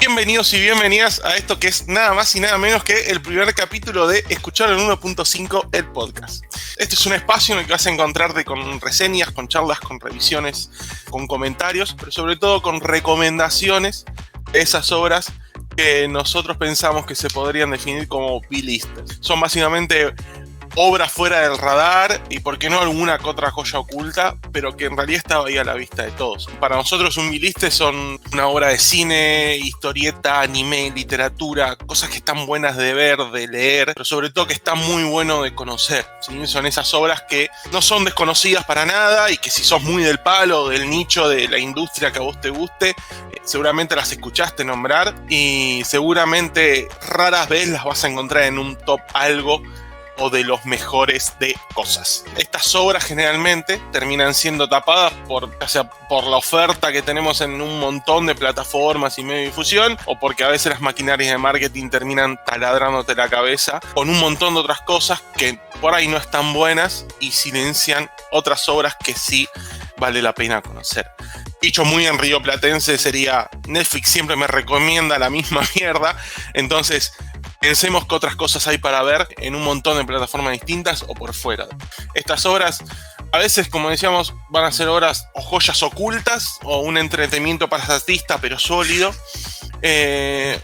Bienvenidos y bienvenidas a esto que es nada más y nada menos que el primer capítulo de Escuchar el 1.5, el podcast. Este es un espacio en el que vas a encontrarte con reseñas, con charlas, con revisiones, con comentarios, pero sobre todo con recomendaciones de esas obras que nosotros pensamos que se podrían definir como B-listers. Son básicamente obras fuera del radar y por qué no alguna que otra joya oculta, pero que en realidad estaba ahí a la vista de todos. Para nosotros un B-list son una obra de cine, historieta, anime, literatura, cosas que están buenas de ver, de leer, pero sobre todo que están muy bueno de conocer, ¿sí? Son esas obras que no son desconocidas para nada y que si sos muy del palo, del nicho, de la industria que a vos te guste, seguramente las escuchaste nombrar y seguramente raras veces las vas a encontrar en un top algo o de los mejores de cosas. Estas obras generalmente terminan siendo tapadas ya sea por la oferta que tenemos en un montón de plataformas y medios de difusión, o porque a veces las maquinarias de marketing terminan taladrándote la cabeza con un montón de otras cosas que por ahí no están buenas y silencian otras obras que sí vale la pena conocer. Dicho muy en rioplatense sería: Netflix siempre me recomienda la misma mierda, entonces pensemos que otras cosas hay para ver en un montón de plataformas distintas o por fuera. Estas obras, a veces, como decíamos, van a ser obras o joyas ocultas o un entretenimiento pasatista pero sólido,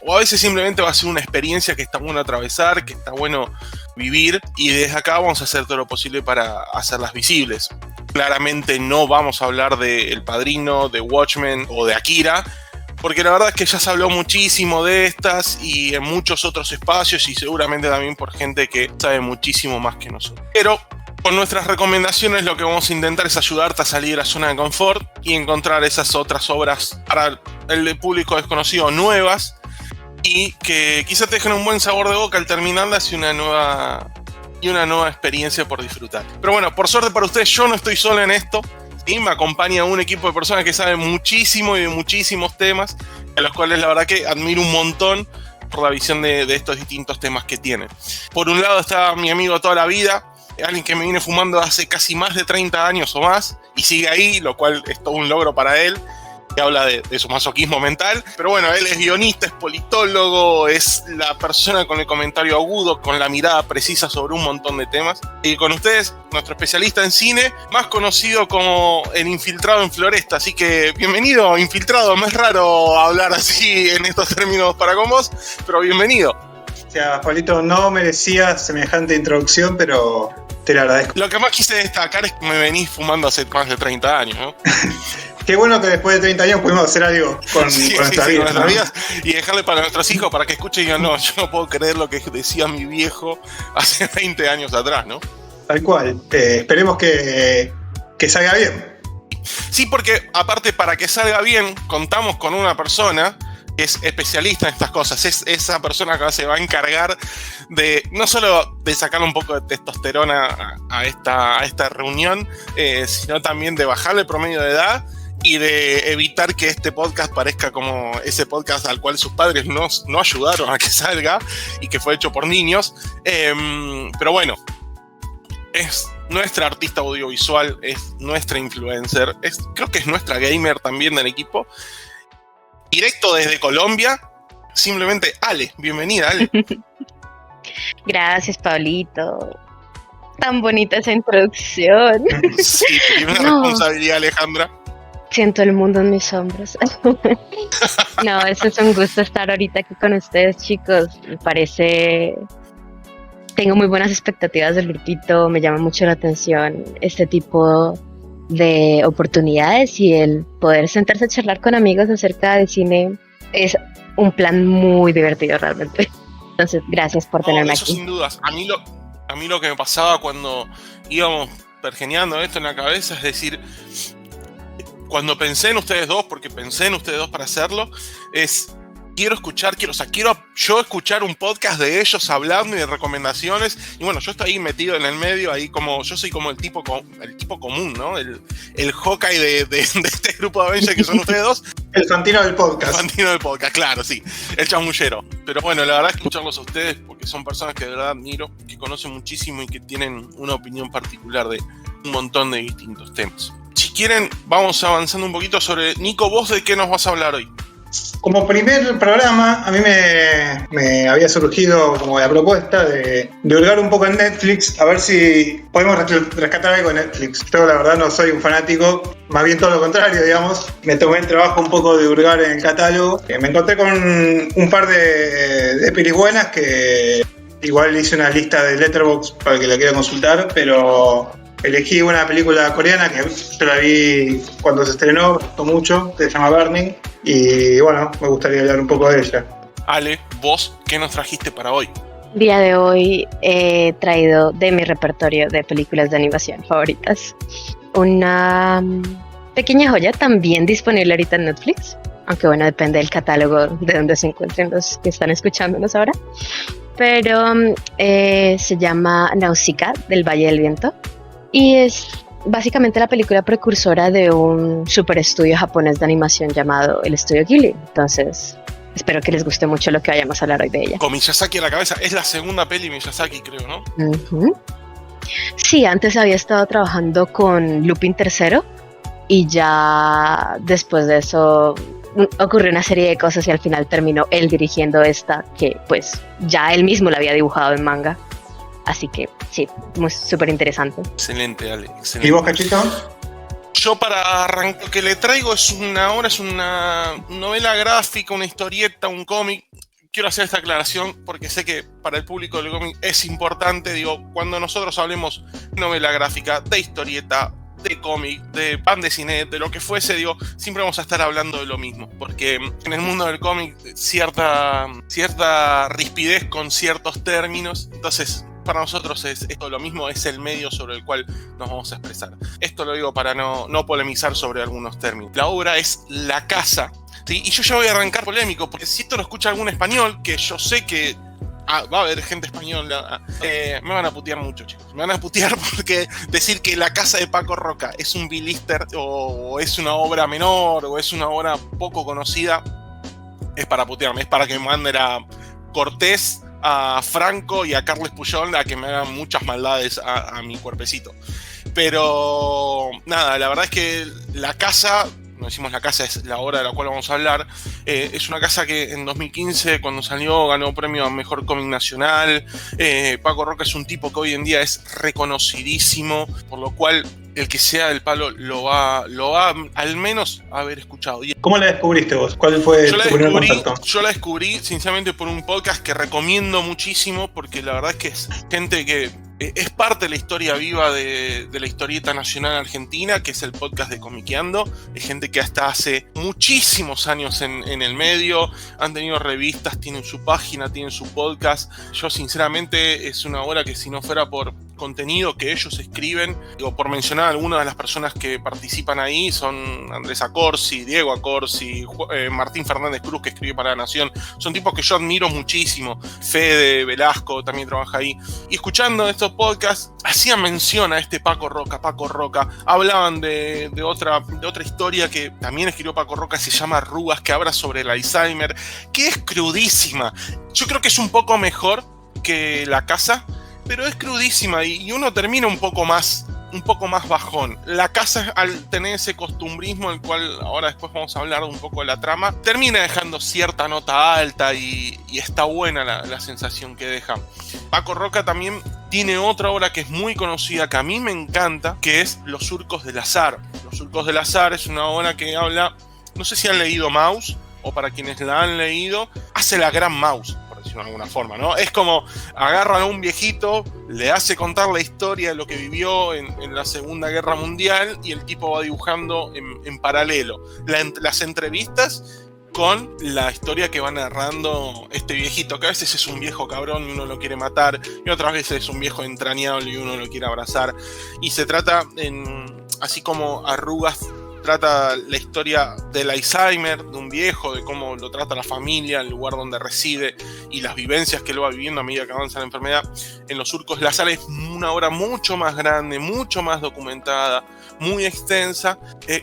o a veces simplemente va a ser una experiencia que está bueno atravesar, que está bueno vivir, y desde acá vamos a hacer todo lo posible para hacerlas visibles. Claramente no vamos a hablar de El Padrino, de Watchmen o de Akira, porque la verdad es que ya se habló muchísimo de estas y en muchos otros espacios y seguramente también por gente que sabe muchísimo más que nosotros. Pero con nuestras recomendaciones lo que vamos a intentar es ayudarte a salir de la zona de confort y encontrar esas otras obras para el público desconocido nuevas y que quizás te dejen un buen sabor de boca al terminarlas y una nueva experiencia por disfrutar. Pero bueno, por suerte para ustedes, yo no estoy solo en esto. Y me acompaña un equipo de personas que saben muchísimo y de muchísimos temas, a los cuales la verdad que admiro un montón por la visión de estos distintos temas que tienen. Por un lado está mi amigo toda la vida, alguien que me viene fumando hace casi más de 30 años o más, y sigue ahí, lo cual es todo un logro para él, que habla de su masoquismo mental. Pero bueno, él es guionista, es politólogo, es la persona con el comentario agudo, con la mirada precisa sobre un montón de temas. Y con ustedes, nuestro especialista en cine, más conocido como el infiltrado en Floresta. Así que bienvenido, infiltrado. Me es raro hablar así en estos términos para con vos, pero bienvenido. O sea, Pablito, no merecía semejante introducción, pero te lo agradezco. Lo que más quise destacar es que me venís fumando hace más de 30 años, ¿no? Qué bueno que después de 30 años pudimos hacer algo con nuestra vida, con nuestras vidas, y dejarle para nuestros hijos para que escuchen y digan: no, yo no puedo creer lo que decía mi viejo hace 20 años atrás, ¿no? Tal cual. Esperemos que salga bien. Sí, porque aparte, para que salga bien, contamos con una persona que es especialista en estas cosas. Es esa persona que se va a encargar de no solo de sacarle un poco de testosterona a esta reunión, sino también de bajarle el promedio de edad y de evitar que este podcast parezca como ese podcast al cual sus padres no ayudaron a que salga y que fue hecho por niños. Pero bueno, es nuestra artista audiovisual, es nuestra influencer, creo que es nuestra gamer también del equipo. Directo desde Colombia, simplemente Ale. Bienvenida, Ale. Gracias, Pablito. Tan bonita esa introducción. Sí, primera responsabilidad, Alejandra. Siento el mundo en mis hombros. No, eso es un gusto estar ahorita aquí con ustedes, chicos. Me parece... Tengo muy buenas expectativas del grupito, me llama mucho la atención este tipo de oportunidades y el poder sentarse a charlar con amigos acerca de cine es un plan muy divertido realmente. Entonces, gracias por tenerme eso aquí. Sin dudas. A mí lo que me pasaba cuando íbamos pergeneando esto en la cabeza es decir... Cuando pensé en ustedes dos, porque pensé en ustedes dos para hacerlo, quiero yo escuchar un podcast de ellos hablando y de recomendaciones. Y bueno, yo estoy ahí metido en el medio, ahí yo soy como el tipo común, ¿no? El Hawkeye de este grupo de Avengers que son ustedes dos. El Fantino del podcast. El Fantino del podcast, claro, sí. El chamullero. Pero bueno, la verdad es que escucharlos a ustedes, porque son personas que de verdad admiro, que conocen muchísimo y que tienen una opinión particular de un montón de distintos temas. Si quieren, vamos avanzando un poquito sobre... Nico, ¿vos de qué nos vas a hablar hoy? Como primer programa, a mí me había surgido como la propuesta de hurgar un poco en Netflix, a ver si podemos rescatar algo en Netflix. Yo la verdad no soy un fanático, más bien todo lo contrario, digamos. Me tomé el trabajo un poco de hurgar en el catálogo. Me encontré con un par de pelis buenas que igual hice una lista de Letterboxd para el que la quiera consultar, pero elegí una película coreana que yo la vi cuando se estrenó, me gustó mucho, se llama Burning, y bueno, me gustaría hablar un poco de ella. Ale, vos, ¿qué nos trajiste para hoy? Día de hoy he traído de mi repertorio de películas de animación favoritas una pequeña joya también disponible ahorita en Netflix, aunque bueno, depende del catálogo de donde se encuentren los que están escuchándonos ahora, pero se llama Nausicaa del Valle del Viento y es básicamente la película precursora de un super estudio japonés de animación llamado el Estudio Ghibli. Entonces espero que les guste mucho lo que vayamos a hablar hoy de ella. Con Miyazaki a la cabeza, es la segunda peli Miyazaki, creo, ¿no? Uh-huh. Sí, antes había estado trabajando con Lupin III y ya después de eso ocurrió una serie de cosas y al final terminó él dirigiendo esta que pues ya él mismo la había dibujado en manga. Así que sí, súper interesante. Excelente, Ale, excelente. ¿Y vos, Cachito? Yo para arrancar, lo que le traigo es una novela gráfica, una historieta, un cómic. Quiero hacer esta aclaración porque sé que para el público del cómic es importante. Digo, cuando nosotros hablemos de novela gráfica, de historieta, de cómic, de banda de cine, de lo que fuese, digo, siempre vamos a estar hablando de lo mismo. Porque en el mundo del cómic cierta rispidez con ciertos términos. Entonces, para nosotros es esto lo mismo, es el medio sobre el cual nos vamos a expresar. Esto lo digo para no polemizar sobre algunos términos. La obra es La Casa, ¿sí? Y yo ya voy a arrancar polémico, porque si esto lo escucha algún español, que yo sé que va a haber gente española, me van a putear mucho, chicos. Me van a putear porque decir que La Casa de Paco Roca es un bilister o es una obra menor o es una obra poco conocida, es para putearme, es para que me manden a Cortés, a Franco y a Carles Puyol a que me hagan muchas maldades a mi cuerpecito. Pero nada, la verdad es que La Casa, no decimos La Casa, es la obra de la cual vamos a hablar, es una casa que en 2015 cuando salió ganó premio a Mejor Cómic Nacional. Paco Roca es un tipo que hoy en día es reconocidísimo, por lo cual el que sea del palo lo va al menos a haber escuchado. ¿Cómo la descubriste vos? ¿Cuál fue tu primer contacto? Yo la descubrí sinceramente por un podcast que recomiendo muchísimo, porque la verdad es que es gente que es parte de la historia viva de la historieta nacional argentina, que es el podcast de Comiqueando. Es gente que hasta hace muchísimos años en el medio, han tenido revistas, tienen su página, tienen su podcast. Yo sinceramente es una obra que si no fuera por contenido que ellos escriben, digo, por mencionar algunas de las personas que participan ahí, son Andrés Acorsi, Diego Acorsi, Martín Fernández Cruz, que escribe para La Nación. Son tipos que yo admiro muchísimo. Fede Velasco también trabaja ahí. Y escuchando estos podcasts, hacían mención a este Paco Roca. Hablaban de otra historia que también escribió Paco Roca, se llama Arrugas, que habla sobre el Alzheimer, que es crudísima. Yo creo que es un poco mejor que La Casa, pero es crudísima y uno termina un poco más bajón. La Casa, al tener ese costumbrismo, el cual ahora después vamos a hablar un poco de la trama, termina dejando cierta nota alta y está buena la sensación que deja. Paco Roca también tiene otra obra que es muy conocida, que a mí me encanta, que es Los Surcos del Azar. Los Surcos del Azar es una obra que habla, no sé si han leído Maus, o para quienes la han leído, hace la gran Maus, por decirlo de alguna forma, ¿no? Es como agarran a un viejito, le hace contar la historia de lo que vivió en la Segunda Guerra Mundial y el tipo va dibujando en paralelo las entrevistas con la historia que va narrando este viejito, que a veces es un viejo cabrón y uno lo quiere matar, y otras veces es un viejo entrañable y uno lo quiere abrazar. Y se trata, así como Arrugas trata la historia del Alzheimer, de un viejo, de cómo lo trata la familia, el lugar donde reside y las vivencias que él va viviendo a medida que avanza la enfermedad. En Los Surcos del Azar es una obra mucho más grande, mucho más documentada, muy extensa,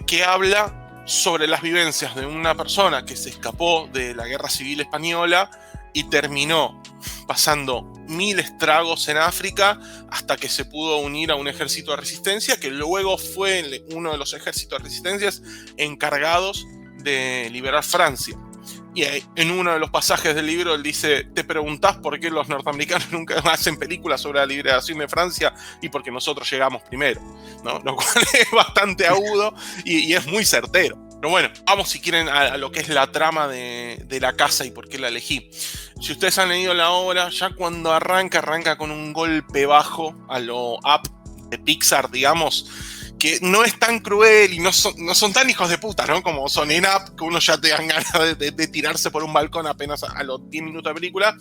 que habla sobre las vivencias de una persona que se escapó de la Guerra Civil Española y terminó pasando 1000 estragos en África hasta que se pudo unir a un ejército de resistencia, que luego fue uno de los ejércitos de resistencia encargados de liberar Francia. Y en uno de los pasajes del libro él dice, te preguntás por qué los norteamericanos nunca hacen películas sobre la liberación de Francia y porque nosotros llegamos primero, ¿no? Lo cual es bastante agudo y es muy certero. Pero bueno, vamos si quieren a lo que es la trama de la casa y por qué la elegí. Si ustedes han leído la obra, ya cuando arranca con un golpe bajo a lo Up de Pixar, digamos, que no es tan cruel y no son tan hijos de puta, ¿no? Como son en Up, que uno ya te dan ganas de tirarse por un balcón apenas a los 10 minutos de película,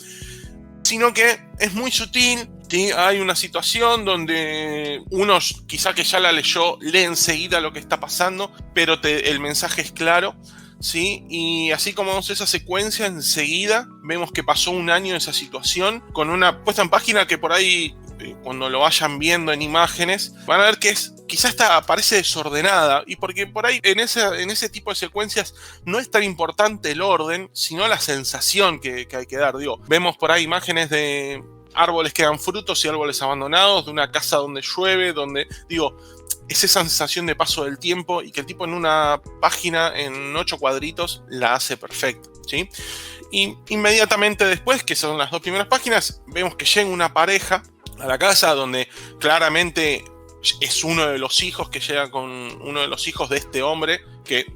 sino que es muy sutil, ¿sí? Hay una situación donde uno, quizá que ya la leyó, lee enseguida lo que está pasando, pero el mensaje es claro, ¿sí? Y así como vemos esa secuencia, enseguida vemos que pasó un año de esa situación, con una puesta en página que por ahí, cuando lo vayan viendo en imágenes, van a ver que quizás parece desordenada, y porque por ahí en ese tipo de secuencias no es tan importante el orden, sino la sensación que hay que dar. Digo, vemos por ahí imágenes de árboles que dan frutos y árboles abandonados, de una casa donde llueve, es esa sensación de paso del tiempo, y que el tipo en una página, en 8 cuadritos, la hace perfecta, ¿sí? Y inmediatamente después, que son las 2 primeras páginas, vemos que llega una pareja a la casa donde claramente es uno de los hijos que llega con uno de los hijos de este hombre que,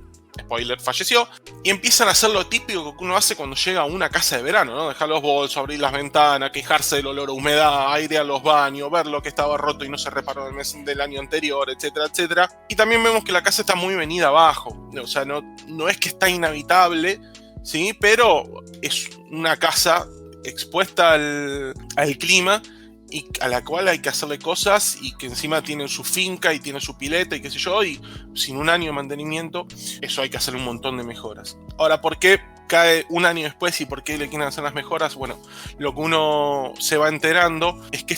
spoiler, falleció, y empiezan a hacer lo típico que uno hace cuando llega a una casa de verano, ¿no? Dejar los bolsos, abrir las ventanas, quejarse del olor a humedad, airear los baños, ver lo que estaba roto y no se reparó el mes del año anterior, etcétera, etcétera. Y también vemos que la casa está muy venida abajo, o sea, no es que está inhabitable, ¿sí? Pero es una casa expuesta al clima, y a la cual hay que hacerle cosas, y que encima tienen su finca y tiene su pileta y qué sé yo, y sin un año de mantenimiento, eso hay que hacerle un montón de mejoras. Ahora, ¿por qué cae un año después y por qué le quieren hacer las mejoras? Bueno, lo que uno se va enterando es que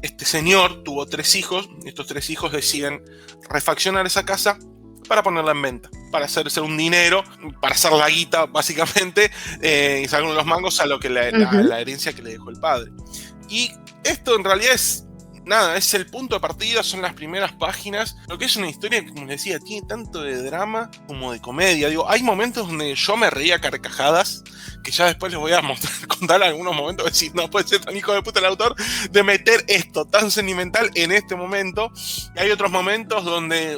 este señor tuvo 3 hijos, y estos 3 hijos deciden refaccionar esa casa para ponerla en venta, para hacerse un dinero, para hacer la guita, básicamente, y sacar los mangos a lo que la herencia que le dejó el padre. Y esto en realidad es el punto de partida, son las primeras páginas. Lo que es una historia que, como les decía, tiene tanto de drama como de comedia. Digo, hay momentos donde yo me reía a carcajadas, que ya después les voy a contar algunos momentos, decir, no puede ser tan hijo de puta el autor de meter esto tan sentimental en este momento. Y hay otros momentos donde,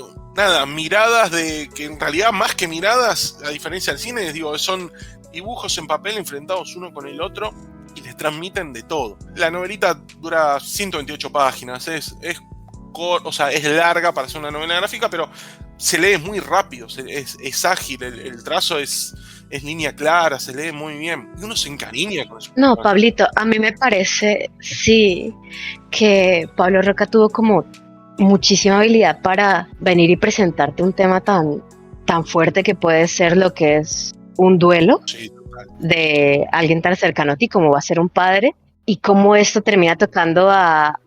miradas que en realidad, más que miradas, a diferencia del cine, digo, son dibujos en papel enfrentados uno con el otro, y les transmiten de todo. La novelita dura 128 páginas, es larga para ser una novela gráfica, pero se lee muy rápido, es ágil, el trazo es línea clara, se lee muy bien, y uno se encariña con eso. No, Pablito, a mí me parece, sí, que Pablo Roca tuvo como muchísima habilidad para venir y presentarte un tema tan fuerte que puede ser lo que es un duelo. Sí, de alguien tan cercano a ti como va a ser un padre, y cómo esto termina tocando a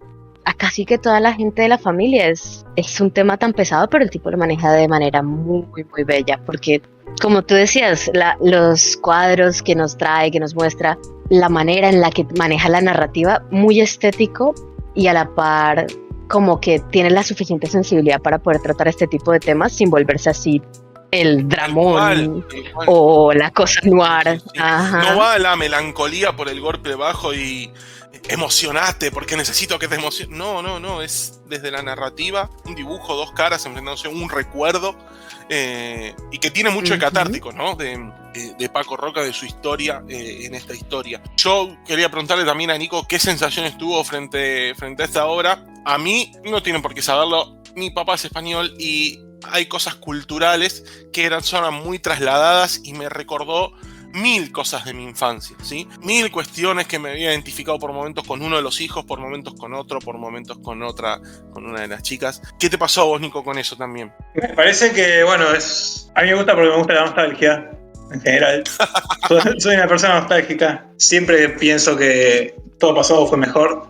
casi que toda la gente de la familia. Es un tema tan pesado, pero el tipo lo maneja de manera muy, muy bella, porque como tú decías, los cuadros que nos trae, que nos muestra, la manera en la que maneja la narrativa, muy estético, y a la par como que tiene la suficiente sensibilidad para poder tratar este tipo de temas sin volverse así el dramón igual. O la cosa noir. Sí. No va a la melancolía por el golpe bajo y emocionate porque necesito que te emociones. No, es desde la narrativa, un dibujo, 2 caras enfrentándose a un recuerdo, y que tiene mucho de catártico, ¿no? De Paco Roca, de su historia en esta historia. Yo quería preguntarle también a Nico qué sensaciones tuvo frente a esta obra. A mí, no tienen por qué saberlo, mi papá es español y hay cosas culturales que son muy trasladadas, y me recordó 1000 cosas de mi infancia, ¿sí? 1000 cuestiones que me había identificado por momentos con uno de los hijos, por momentos con otro, por momentos con una de las chicas. ¿Qué te pasó a vos, Nico, con eso también? Me parece que, bueno, a mí me gusta porque me gusta la nostalgia en general. Soy una persona nostálgica. Siempre pienso que todo pasado fue mejor.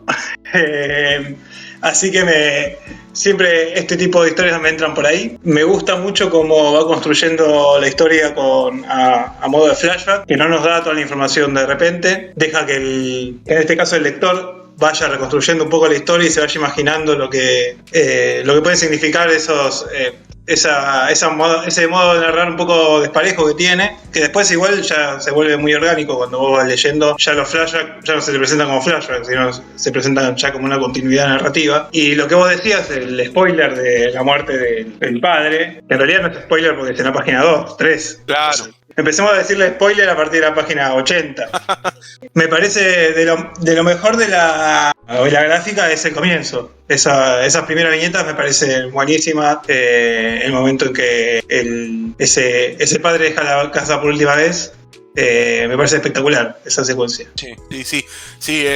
Así que siempre este tipo de historias me entran por ahí. Me gusta mucho cómo va construyendo la historia a modo de flashback, que no nos da toda la información de repente. Deja que en este caso el lector vaya reconstruyendo un poco la historia y se vaya imaginando lo que pueden significar esos ese modo de narrar un poco desparejo que tiene, que después igual ya se vuelve muy orgánico cuando vos vas leyendo, ya los flashbacks ya no se te presentan como flashbacks, sino se presentan ya como una continuidad narrativa. Y lo que vos decías, el spoiler de la muerte del padre, que en realidad no es spoiler porque es en la página 2, 3. Claro. Empecemos a decirle spoiler a partir de la página 80. Me parece de lo mejor de la gráfica es el comienzo. Esas primeras viñetas me parecen buenísimas. El momento en que ese padre deja la casa por última vez. Me parece espectacular esa secuencia. Sí,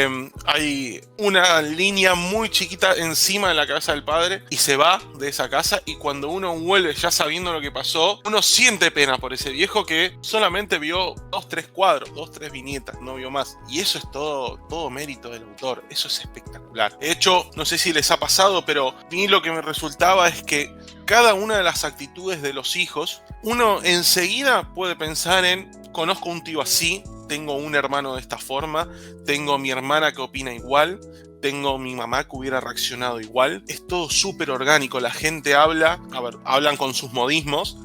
hay una línea muy chiquita encima de la cabeza del padre y se va de esa casa, y cuando uno vuelve ya sabiendo lo que pasó, uno siente pena por ese viejo que solamente vio 2-3 cuadros, 2-3 viñetas, no vio más, y eso es todo mérito del autor. Eso es espectacular. De hecho, no sé si les ha pasado, pero a mí lo que me resultaba es que cada una de las actitudes de los hijos, uno enseguida puede pensar en: conozco un tío así, tengo un hermano de esta forma, tengo mi hermana que opina igual, tengo mi mamá que hubiera reaccionado igual. Es todo súper orgánico, la gente hablan con sus modismos,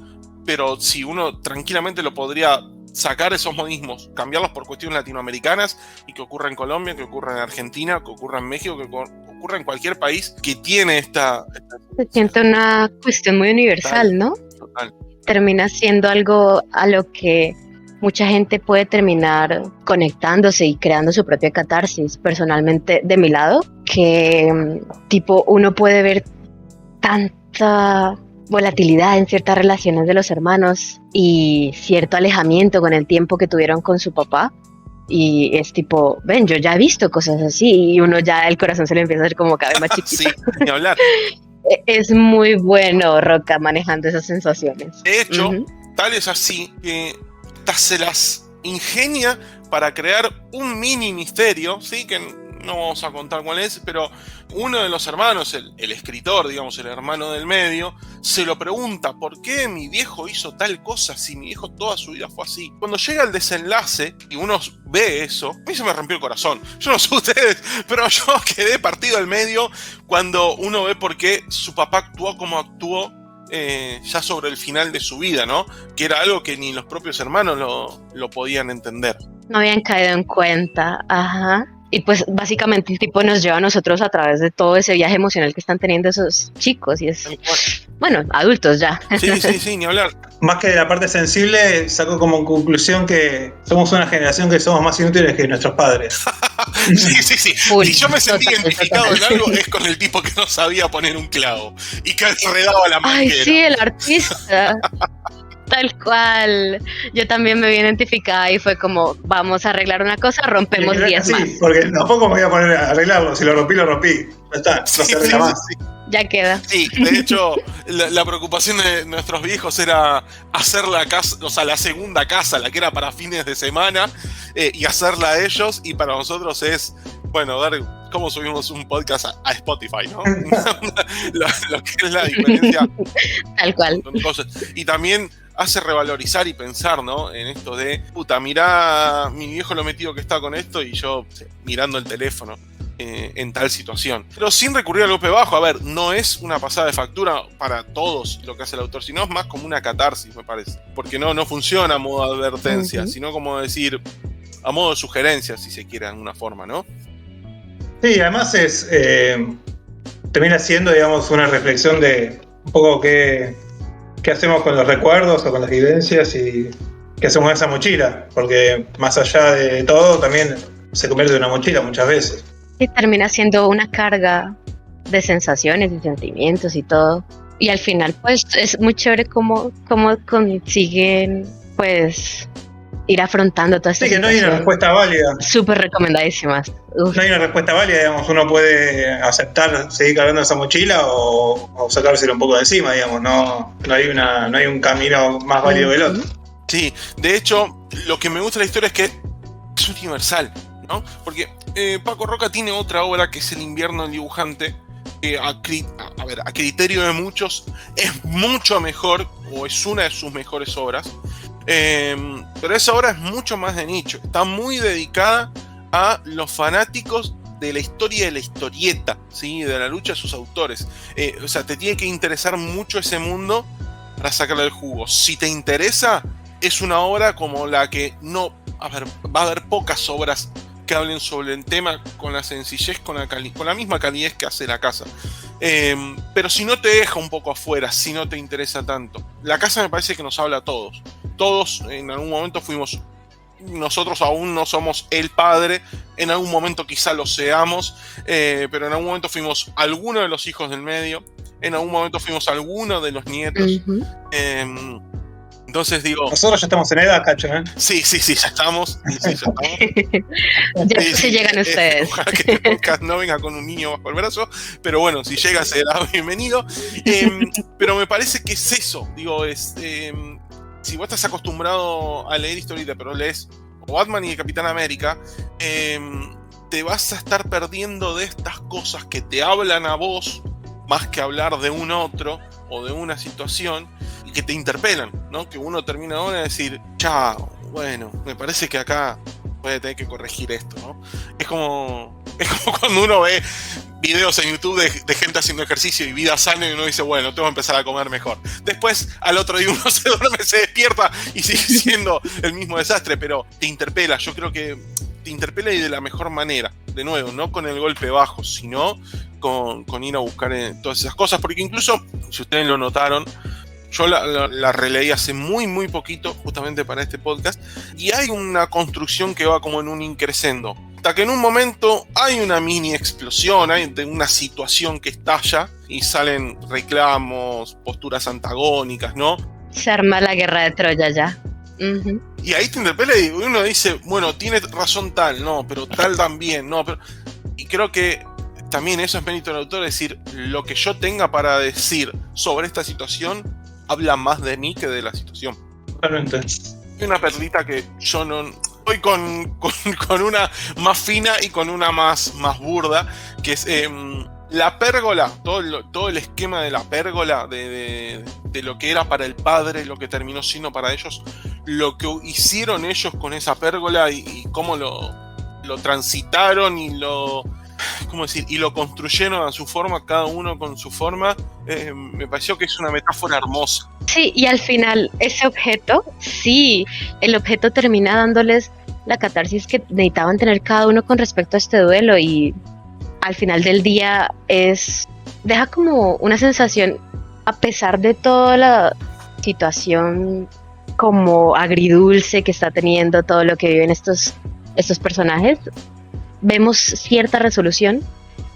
pero si uno tranquilamente lo podría sacar esos modismos, cambiarlos por cuestiones latinoamericanas, y que ocurra en Colombia, que ocurra en Argentina, que ocurra en México, que ocurra en cualquier país que tiene esta... Se siente una cuestión muy universal, ¿no? Total. Termina siendo algo a lo que mucha gente puede terminar conectándose y creando su propia catarsis. Personalmente, de mi lado, que tipo uno puede ver tanta volatilidad en ciertas relaciones de los hermanos y cierto alejamiento con el tiempo que tuvieron con su papá, y es tipo, ven, yo ya he visto cosas así, y uno ya el corazón se le empieza a hacer como cada vez más chiquito. Sí, ni hablar. Es muy bueno Roca manejando esas sensaciones. De hecho, tal es así que hasta se las ingenia para crear un mini misterio, ¿sí? Que no vamos a contar cuál es, pero uno de los hermanos, el escritor, digamos, el hermano del medio, se lo pregunta: ¿por qué mi viejo hizo tal cosa si mi viejo toda su vida fue así? Cuando llega el desenlace y uno ve eso, a mí se me rompió el corazón. Yo no sé ustedes, pero yo quedé partido al medio cuando uno ve por qué su papá actuó como actuó ya sobre el final de su vida, ¿no? Que era algo que ni los propios hermanos lo podían entender. No habían caído en cuenta, ajá. Y pues básicamente el tipo nos lleva a nosotros a través de todo ese viaje emocional que están teniendo esos chicos, y es, bueno, adultos ya. Sí, ni hablar. Más que de la parte sensible, saco como conclusión que somos una generación que somos más inútiles que nuestros padres. Sí. Si yo me sentí identificado en algo, es con el tipo que no sabía poner un clavo y que enredaba la manguera. Ay, sí, el artista. Tal cual. Yo también me vi identificada y fue como, vamos a arreglar una cosa, rompemos 10 más. Sí, porque tampoco me voy a poner a arreglarlo. Si lo rompí, lo rompí. Ya está, no se arregla más. Ya queda. Sí, de hecho, la preocupación de nuestros viejos era hacer la casa, o sea, la segunda casa, la que era para fines de semana, y hacerla a ellos, y para nosotros es, bueno, ver cómo subimos un podcast a Spotify, ¿no? lo que es la diferencia. Tal cual. Y también hace revalorizar y pensar, ¿no? En esto de, puta, mirá mi viejo lo metido que está con esto, y yo mirando el teléfono en tal situación. Pero sin recurrir al golpe bajo. A ver, no es una pasada de factura para todos lo que hace el autor, sino es más como una catarsis, me parece. Porque no funciona a modo de advertencia, sino como decir, a modo de sugerencia, si se quiere, de alguna forma, ¿no? Sí, además termina siendo, digamos, una reflexión de un poco qué hacemos con los recuerdos o con las vivencias y qué hacemos con esa mochila, porque más allá de todo también se convierte en una mochila muchas veces. Y termina siendo una carga de sensaciones y sentimientos y todo. Y al final, pues, es muy chévere cómo consiguen, pues, ir afrontando todas estas situaciones. Sí, que no hay una respuesta válida. Súper recomendadísimas. Uf. No hay una respuesta válida, digamos. Uno puede aceptar seguir cargando esa mochila o sacársela un poco de encima, digamos. No hay un camino más válido que el otro. Sí, de hecho, lo que me gusta de la historia es que es universal, ¿no? Porque Paco Roca tiene otra obra que es El invierno del dibujante, que a criterio de muchos es mucho mejor, o es una de sus mejores obras, pero esa obra es mucho más de nicho, está muy dedicada a los fanáticos de la historia de la historieta, ¿sí? De la lucha de sus autores. O sea, te tiene que interesar mucho ese mundo para sacarle el jugo. Si te interesa, es una obra como la que no... A ver, va a haber pocas obras que hablen sobre el tema con la sencillez, con la misma calidez que hace La Casa. Pero si no te deja un poco afuera, si no te interesa tanto. La Casa me parece que nos habla a todos. Todos en algún momento fuimos... Nosotros aún no somos el padre, en algún momento quizá lo seamos, pero en algún momento fuimos alguno de los hijos del medio, en algún momento fuimos alguno de los nietos. Entonces digo... Nosotros ya estamos en edad, Cacho, ¿eh? Sí, ya estamos. Ya se llegan ustedes. Ojalá que este podcast no venga con un niño bajo el brazo, pero bueno, si llega será bienvenido. Pero me parece que es eso, digo, si vos estás acostumbrado a leer historieta, pero lees o Batman y Capitán América, te vas a estar perdiendo de estas cosas que te hablan a vos, más que hablar de un otro o de una situación, y que te interpelan, ¿no? Que uno termina ahora de decir, chao, bueno, me parece que acá voy a tener que corregir esto, ¿no? Es como cuando uno ve videos en YouTube de gente haciendo ejercicio y vida sana y uno dice, bueno, tengo que empezar a comer mejor. Después, al otro día uno se duerme, se despierta y sigue siendo el mismo desastre, pero te interpela. Yo creo que te interpela y de la mejor manera. De nuevo, no con el golpe bajo, sino con ir a buscar todas esas cosas. Porque incluso, si ustedes lo notaron, yo la releí hace muy, muy poquito, justamente para este podcast, y hay una construcción que va como en un increscendo. Hasta que en un momento hay una mini explosión, hay una situación que estalla y salen reclamos, posturas antagónicas, ¿no? Se arma la guerra de Troya ya. Uh-huh. Y ahí te interpela y uno dice, bueno, tiene razón tal, no, pero tal también, no, pero... Y creo que también eso es mérito del autor, es decir, lo que yo tenga para decir sobre esta situación habla más de mí que de la situación. Totalmente. Hay una perlita que yo no... Voy con una más fina y con una más burda, que es la pérgola, todo el esquema de la pérgola, de lo que era para el padre, lo que terminó siendo para ellos, lo que hicieron ellos con esa pérgola y cómo lo transitaron y ¿cómo decir? Y lo construyeron a su forma, cada uno con su forma. Me pareció que es una metáfora hermosa. Sí, y al final ese objeto, sí, el objeto termina dándoles la catarsis que necesitaban tener cada uno con respecto a este duelo, y al final del día deja como una sensación, a pesar de toda la situación como agridulce que está teniendo todo lo que viven estos personajes, vemos cierta resolución,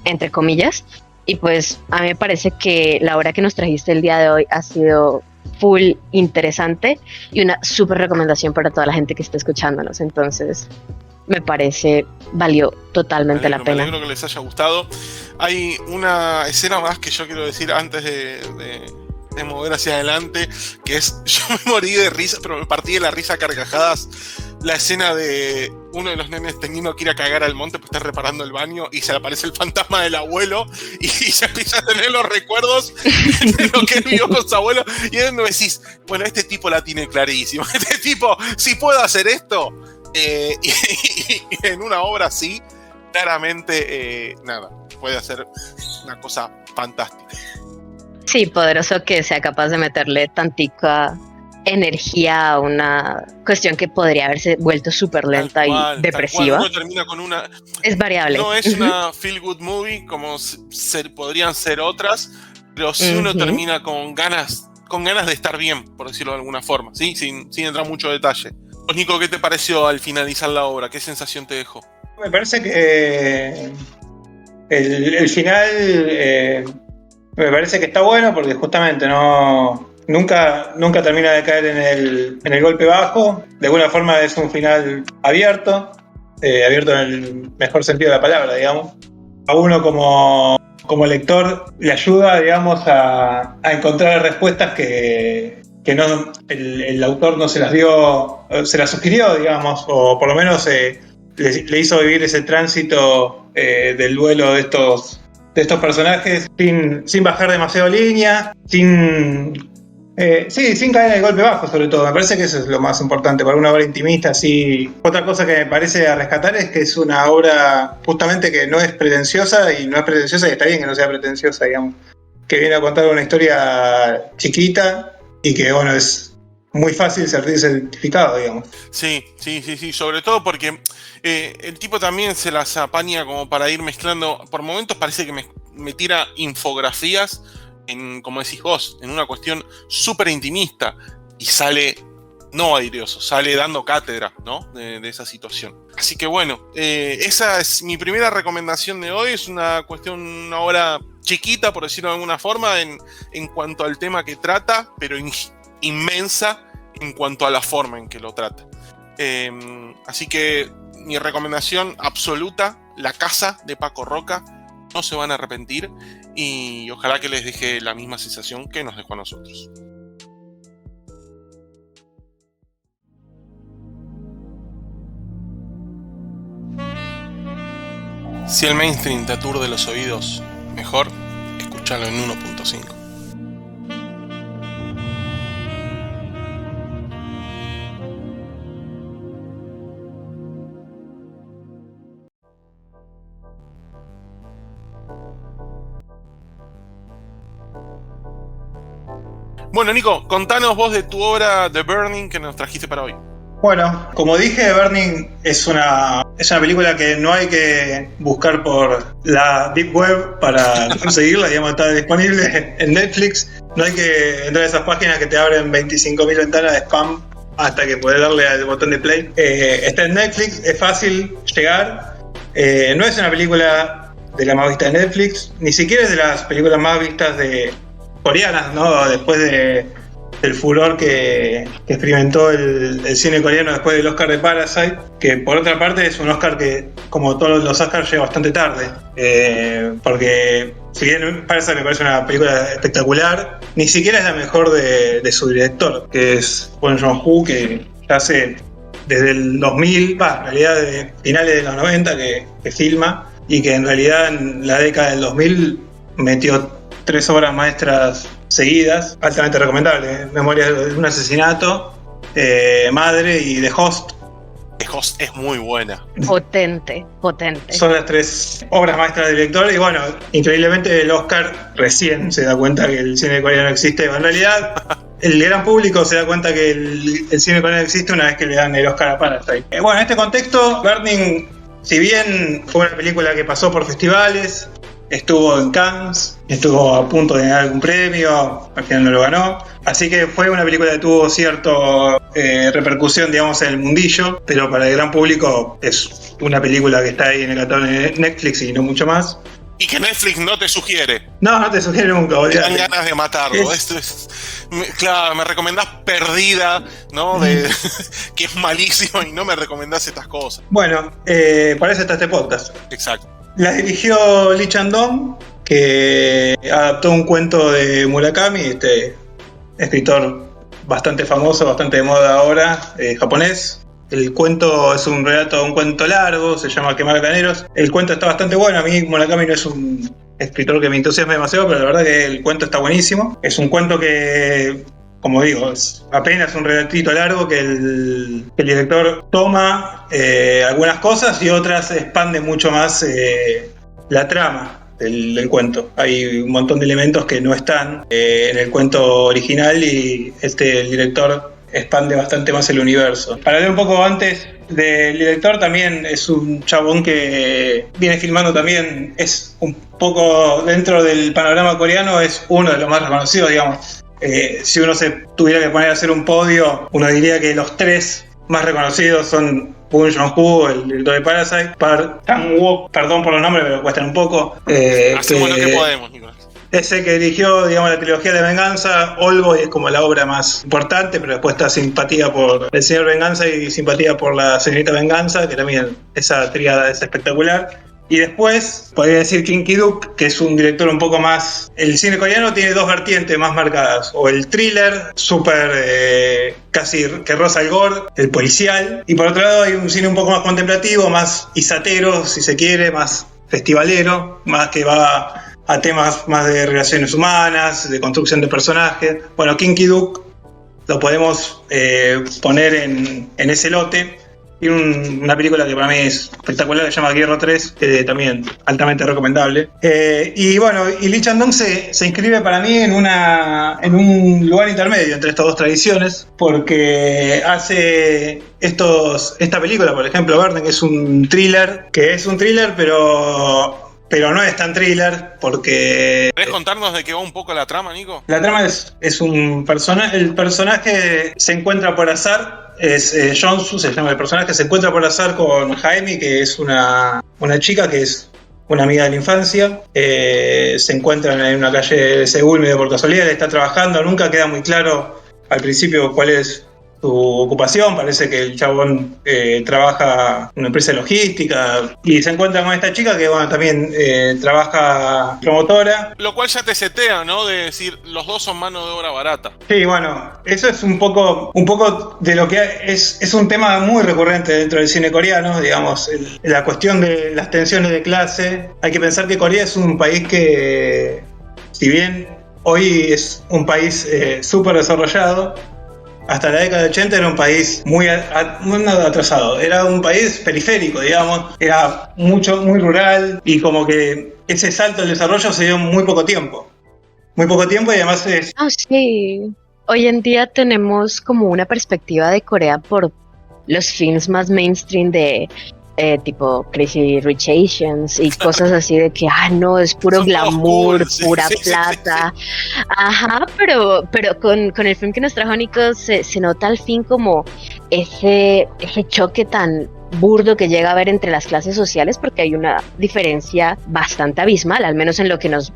entre comillas, y pues a mí me parece que la obra que nos trajiste el día de hoy ha sido full interesante y una súper recomendación para toda la gente que esté escuchándonos. Entonces me parece valió totalmente la pena. Me alegro que les haya gustado. Hay una escena más que yo quiero decir antes de mover hacia adelante, que es, yo me morí de risa, pero me partí de la risa a carcajadas. La escena de uno de los nenes teniendo que ir a cagar al monte, pues está reparando el baño y se le aparece el fantasma del abuelo y se empieza a tener los recuerdos de lo que él vivió con su abuelo. Y me decís, bueno, este tipo la tiene clarísima. Este tipo, si puedo hacer esto, y en una obra así, claramente, puede hacer una cosa fantástica. Sí, poderoso que sea capaz de meterle tantica energía a una cuestión que podría haberse vuelto súper lenta y depresiva. Uno termina con una... Es variable. No es una feel good movie como podrían ser otras, pero sí uno termina con ganas de estar bien, por decirlo de alguna forma, ¿sí? Sin entrar mucho detalle. Pues, Nico, ¿qué te pareció al finalizar la obra? ¿Qué sensación te dejó? Me parece que el final me parece que está bueno porque justamente nunca termina de caer en el golpe bajo. De alguna forma es un final abierto en el mejor sentido de la palabra, digamos. A uno como lector le ayuda, digamos, a encontrar respuestas que no, el autor no se las dio, se las sugirió, digamos, o por lo menos le hizo vivir ese tránsito del duelo de estos personajes sin bajar demasiado línea, sin Sí, sin caer en el golpe bajo, sobre todo. Me parece que eso es lo más importante para una obra intimista. Así. Otra cosa que me parece a rescatar es que es una obra justamente que no es pretenciosa y está bien que no sea pretenciosa, digamos. Que viene a contar una historia chiquita y que, bueno, es muy fácil sentirse identificado, digamos. Sí, sobre todo porque el tipo también se las apaña como para ir mezclando. Por momentos parece que me tira infografías como decís vos, en una cuestión súper intimista y sale no aireoso, sale dando cátedra, ¿no? de esa situación. Así que bueno, esa es mi primera recomendación de hoy. Es una obra chiquita, por decirlo de alguna forma, en cuanto al tema que trata, pero inmensa en cuanto a la forma en que lo trata. Así que mi recomendación absoluta, La Casa de Paco Roca. No se van a arrepentir y ojalá que les deje la misma sensación que nos dejó a nosotros. Si el mainstream te aturde los oídos, mejor escucharlo en 1.5. Bueno, Nico, contanos vos de tu obra The Burning que nos trajiste para hoy. Bueno, como dije, The Burning es una película que no hay que buscar por la Deep Web para conseguirla, digamos, está disponible en Netflix. No hay que entrar a esas páginas que te abren 25.000 ventanas de spam hasta que podés darle al botón de play. Está en Netflix, es fácil llegar. No es una película de la más vista de Netflix, ni siquiera es de las películas más vistas de coreanas, ¿no? Después del furor que experimentó el cine coreano después del Oscar de Parasite, que por otra parte es un Oscar que, como todos los Oscars, llega bastante tarde, porque si bien Parasite me parece una película espectacular, ni siquiera es la mejor de su director, que es Bong Joon-ho, que ya hace desde el 2000, en realidad de finales de los 90 que filma, y que en realidad en la década del 2000 metió 3 obras maestras seguidas, altamente recomendables: Memorias de un asesinato, Madre y The Host. The Host es muy buena. Potente. Son las 3 obras maestras del director y bueno, increíblemente el Oscar recién se da cuenta que el cine coreano existe. En realidad, el gran público se da cuenta que el cine coreano existe una vez que le dan el Oscar a Parasite. Bueno, en este contexto, Burning, si bien fue una película que pasó por festivales, estuvo en Cannes, estuvo a punto de ganar algún premio, al final no lo ganó. Así que fue una película que tuvo cierta repercusión, digamos, en el mundillo, pero para el gran público es una película que está ahí en el catálogo de Netflix y no mucho más. Y que Netflix no te sugiere. No te sugiere nunca, te dan ganas de matarlo. Claro, me recomendás Perdida, ¿no? Que es malísimo y no me recomendás estas cosas. Bueno, para eso está este podcast. Exacto. La dirigió Lee Chang-dong, que adaptó un cuento de Murakami, este escritor bastante famoso, bastante de moda ahora, japonés. El cuento es un cuento largo, se llama Quemar graneros. El cuento está bastante bueno. A mí Murakami no es un escritor que me entusiasme demasiado, pero la verdad que el cuento está buenísimo. Es un cuento que, como digo, es apenas un relatito largo que el director toma algunas cosas y otras expande mucho más la trama del cuento. Hay un montón de elementos que no están en el cuento original y el director expande bastante más el universo. Para leer un poco antes del director, también es un chabón que viene filmando también, es un poco dentro del panorama coreano, es uno de los más reconocidos, digamos. Si uno se tuviera que poner a hacer un podio, uno diría que los 3 más reconocidos son Bong Joon-ho, el director de Parasite, Park Chan-wook, perdón por los nombres, pero cuestan un poco. Hacemos lo que podemos, Nicolás. Ese que dirigió, digamos, la trilogía de Venganza. Oldboy es como la obra más importante, pero después está Simpatía por el señor Venganza y Simpatía por la señorita Venganza, que también esa tríada es espectacular. Y después, podría decir Kim Ki-duk, que es un director un poco más... El cine coreano tiene 2 vertientes más marcadas: o el thriller, súper casi que roza el gore, el policial. Y por otro lado hay un cine un poco más contemplativo, más isatero, si se quiere, más festivalero, más que va a temas más de relaciones humanas, de construcción de personajes. Bueno, Kinky Duke lo podemos poner en ese lote. Tiene una película que para mí es espectacular, que se llama Hierro 3, que también altamente recomendable. Y bueno, y Lee Chan-dong se inscribe para mí en un lugar intermedio entre estas dos tradiciones, porque hace esta película, por ejemplo, Burden, que es un thriller, pero no es tan thriller, porque... ¿Querés contarnos de qué va un poco la trama, Nico? La trama es un personaje... El personaje se encuentra por azar, es Jonsu, se llama el personaje, se encuentra por azar con Jaime, que es una chica que es una amiga de la infancia. Se encuentran en una calle de Seúl medio por casualidad, está trabajando, nunca queda muy claro al principio cuál es su ocupación. Parece que el chabón trabaja en una empresa de logística y se encuentra con esta chica que bueno, también trabaja promotora. Lo cual ya te setea, ¿no? De decir, los dos son mano de obra barata. Sí, bueno, eso es un poco de lo que es un tema muy recurrente dentro del cine coreano, digamos, la cuestión de las tensiones de clase. Hay que pensar que Corea es un país que, si bien hoy es un país súper desarrollado, hasta la década de 80 era un país muy atrasado. Era un país periférico, digamos. Era muy rural y como que ese salto del desarrollo se dio en muy poco tiempo. Muy poco tiempo y además es... Sí. Hoy en día tenemos como una perspectiva de Corea por los films más mainstream de tipo Crazy Rich Asians y cosas así de que, no, es puro Son glamour, todos cool, pura sí, plata. Sí. Ajá, pero con el film que nos trajo Nico se nota al fin como ese choque tan burdo que llega a haber entre las clases sociales, porque hay una diferencia bastante abismal, al menos en lo que nos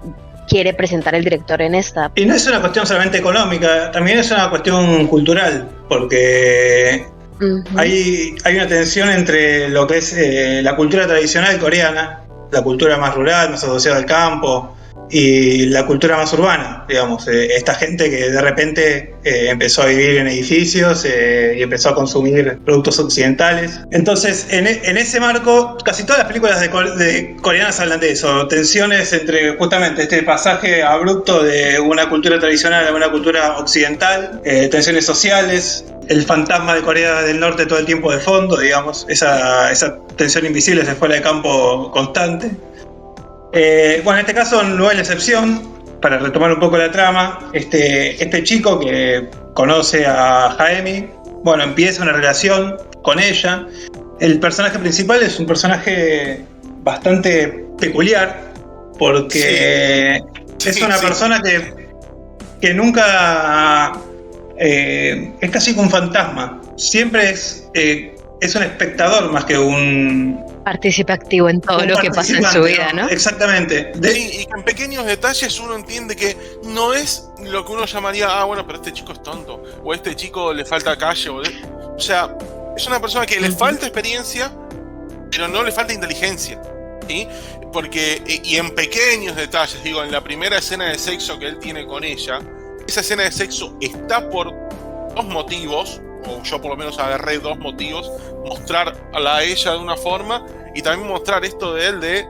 quiere presentar el director en esta. Y no es una cuestión solamente económica, también es una cuestión cultural, porque... Uh-huh. Hay una tensión entre lo que es la cultura tradicional coreana, la cultura más rural, más asociada al campo, y la cultura más urbana, digamos. Esta gente que de repente empezó a vivir en edificios y empezó a consumir productos occidentales. Entonces, en ese marco, casi todas las películas de coreanas hablan de eso, tensiones entre justamente este pasaje abrupto de una cultura tradicional a una cultura occidental, tensiones sociales, el fantasma de Corea del Norte todo el tiempo de fondo, digamos, esa tensión invisible, esa escuela de campo constante. Bueno, en este caso no es la excepción. Para retomar un poco la trama, este chico que conoce a Jaime, bueno, empieza una relación con ella. El personaje principal es un personaje bastante peculiar, porque es una persona que nunca es casi como un fantasma. Siempre es un espectador más que un... Participa activo en todo lo que pasa en su vida, ¿no? Exactamente. Sí, y en pequeños detalles uno entiende que no es lo que uno llamaría, bueno, pero este chico es tonto, o este chico le falta calle, o sea, es una persona que le falta experiencia, pero no le falta inteligencia, ¿sí? Porque, y en pequeños detalles, digo, en la primera escena de sexo que él tiene con ella, esa escena de sexo está por dos motivos, o yo por lo menos agarré dos motivos: mostrar a ella de una forma y también mostrar esto de él de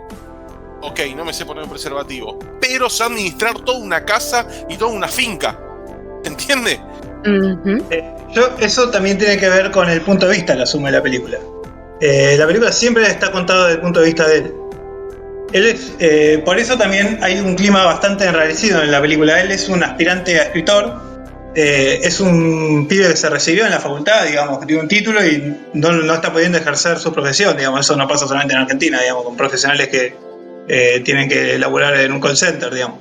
ok, no me sé poner un preservativo, pero sé administrar toda una casa y toda una finca, ¿entiende? Uh-huh. Eso también tiene que ver con el punto de vista que asume la película. La película siempre está contada desde el punto de vista de él. Él es, por eso también hay un clima bastante enrarecido en la película. Él es un aspirante a escritor. Es un pibe que se recibió en la facultad, digamos, que tiene un título y no está pudiendo ejercer su profesión, digamos. Eso no pasa solamente en Argentina, digamos, con profesionales que tienen que laburar en un call center, digamos.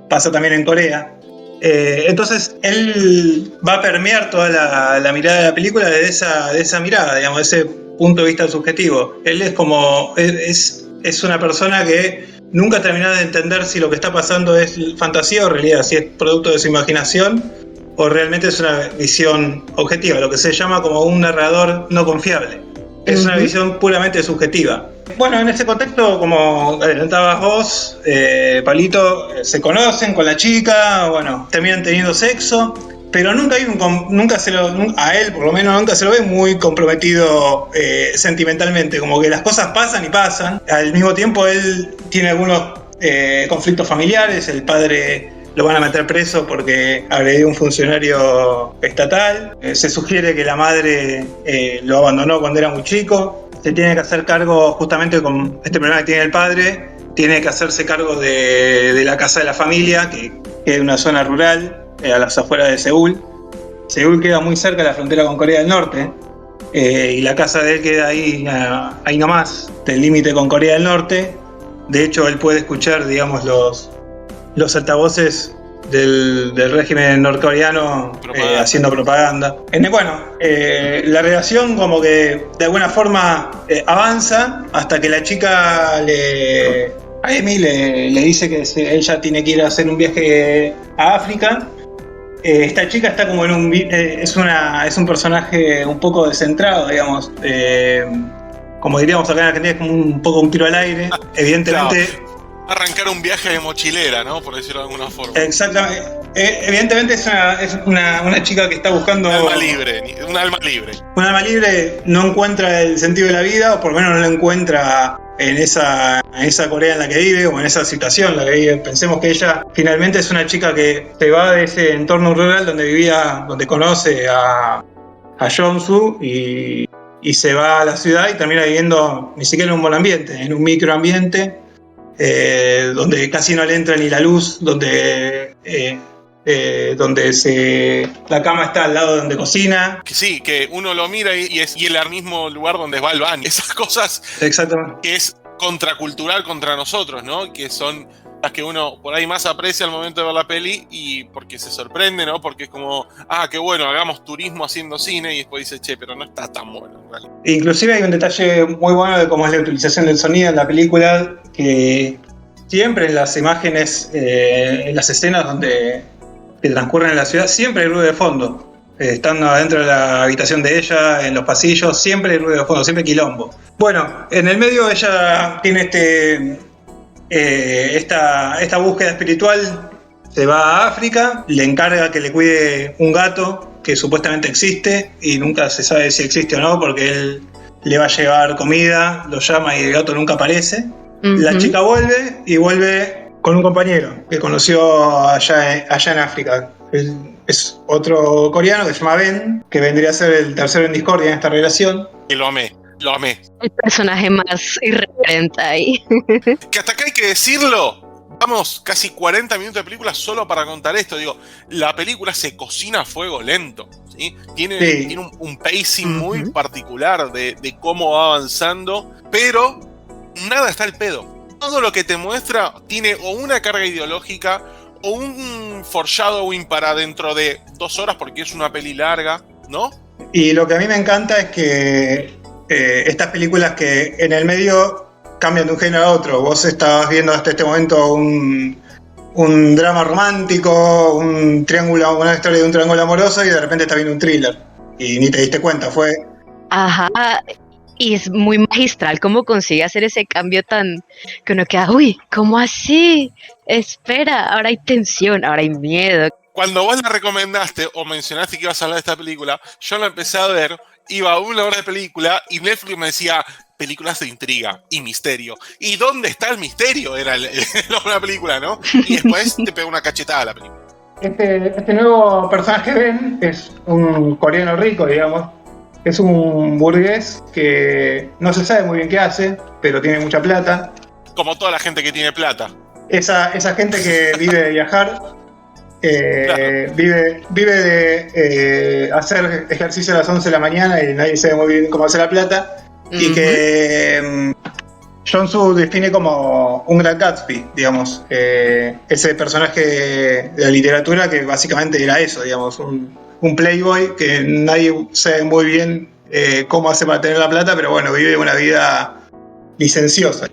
Pasa también en Corea. Entonces él va a permear toda la mirada de la película de esa mirada, digamos, ese punto de vista subjetivo. Él es como es una persona que nunca terminó de entender si lo que está pasando es fantasía o realidad, si es producto de su imaginación o realmente es una visión objetiva, lo que se llama como un narrador no confiable. Es una visión puramente subjetiva. Bueno, en ese contexto, como adelantabas vos, Palito, se conocen con la chica, bueno, terminan teniendo sexo, pero nunca a él por lo menos nunca se lo ve muy comprometido sentimentalmente, como que las cosas pasan y pasan. Al mismo tiempo él tiene algunos conflictos familiares, el padre lo van a meter preso porque agredió a un funcionario estatal, se sugiere que la madre lo abandonó cuando era muy chico, se tiene que hacer cargo justamente con este problema que tiene el padre, tiene que hacerse cargo de la casa de la familia, que es una zona rural, a las afueras de Seúl. Seúl queda muy cerca de la frontera con Corea del Norte, y la casa de él queda ahí nomás, del límite con Corea del Norte. De hecho, él puede escuchar, digamos, los altavoces del régimen norcoreano haciendo propaganda. La relación como que de alguna forma avanza hasta que la chica a Amy le dice que ella tiene que ir a hacer un viaje a África. Esta chica está como es un personaje un poco descentrado, digamos. Como diríamos acá en Argentina, es como un poco un tiro al aire. Evidentemente. Claro. Arrancar un viaje de mochilera, ¿no? Por decirlo de alguna forma. Exactamente. Evidentemente es una chica que está buscando. Un alma libre. Un alma libre no encuentra el sentido de la vida, o por lo menos no lo encuentra en esa Corea en la que vive, o en esa situación en la que vive. Pensemos que ella finalmente es una chica que se va de ese entorno rural donde vivía, donde conoce a Jong-soo y se va a la ciudad y termina viviendo ni siquiera en un buen ambiente, en un microambiente. Donde casi no le entra ni la luz, donde la cama está al lado de donde cocina. Que sí, que uno lo mira y es el mismo lugar donde va al baño. Esas cosas. Exactamente. Que es contracultural contra nosotros, ¿no? Que son las que uno por ahí más aprecia al momento de ver la peli y porque se sorprende, ¿no? Porque es como, qué bueno, hagamos turismo haciendo cine, y después dice, che, pero no está tan bueno, en realidad. Inclusive hay un detalle muy bueno de cómo es la utilización del sonido en la película, que siempre en las imágenes, en las escenas que transcurren en la ciudad, siempre hay ruido de fondo. Estando adentro de la habitación de ella, en los pasillos, siempre hay ruido de fondo, siempre quilombo. Bueno, en el medio ella tiene esta búsqueda espiritual, se va a África, le encarga que le cuide un gato que supuestamente existe y nunca se sabe si existe o no, porque él le va a llevar comida, lo llama y el gato nunca aparece. Uh-huh. La chica vuelve con un compañero que conoció allá en África. Es otro coreano que se llama Ben, que vendría a ser el tercero en discordia en esta relación. Y lo amé. El personaje más irreverente ahí. Que hasta acá hay que decirlo. Vamos, casi 40 minutos de película solo para contar esto. Digo, la película se cocina a fuego lento, ¿sí? Tiene un pacing muy particular de cómo va avanzando, pero nada está al pedo. Todo lo que te muestra tiene o una carga ideológica o un foreshadowing para dentro de 2 horas, porque es una peli larga, ¿no? Y lo que a mí me encanta es que estas películas que en el medio cambian de un género a otro. Vos estabas viendo hasta este momento un drama romántico, una historia de un triángulo amoroso, y de repente estás viendo un thriller. Y ni te diste cuenta, fue... Ajá, y es muy magistral cómo consigue hacer ese cambio tan... que uno queda, uy, ¿cómo así? Espera, ahora hay tensión, ahora hay miedo. Cuando vos la recomendaste o mencionaste que ibas a hablar de esta película, yo la empecé a ver, iba a 1 hora de película y Netflix me decía películas de intriga y misterio. ¿Y dónde está el misterio? Era una película, ¿no? Y después te pegó una cachetada a la película. Este nuevo personaje Ben es un coreano rico, digamos. Es un burgués que no se sabe muy bien qué hace, pero tiene mucha plata. Como toda la gente que tiene plata. Esa gente que vive de viajar, claro. vive de hacer ejercicio a las 11 de la mañana y nadie sabe muy bien cómo hacer la plata. Uh-huh. Y que Jong-soo define como un gran Gatsby, digamos. Ese personaje de la literatura que básicamente era eso, digamos, un playboy que nadie sabe muy bien cómo hace para tener la plata, pero bueno, vive una vida licenciosa.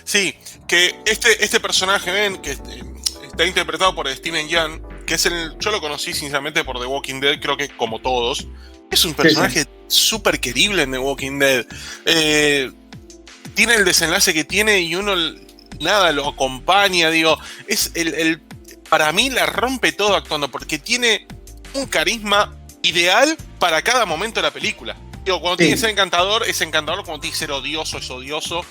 Sí, que este personaje, Ben, que está interpretado por Steven Yeun, que es yo lo conocí sinceramente por The Walking Dead, creo que como todos. Es un personaje súper querible en The Walking Dead. Tiene el desenlace que tiene y uno lo acompaña, digo. Es para mí la rompe todo actuando, porque tiene un carisma ideal para cada momento de la película. Digo, cuando tiene que ser encantador, es encantador. Cuando tiene que ser odioso, es odioso.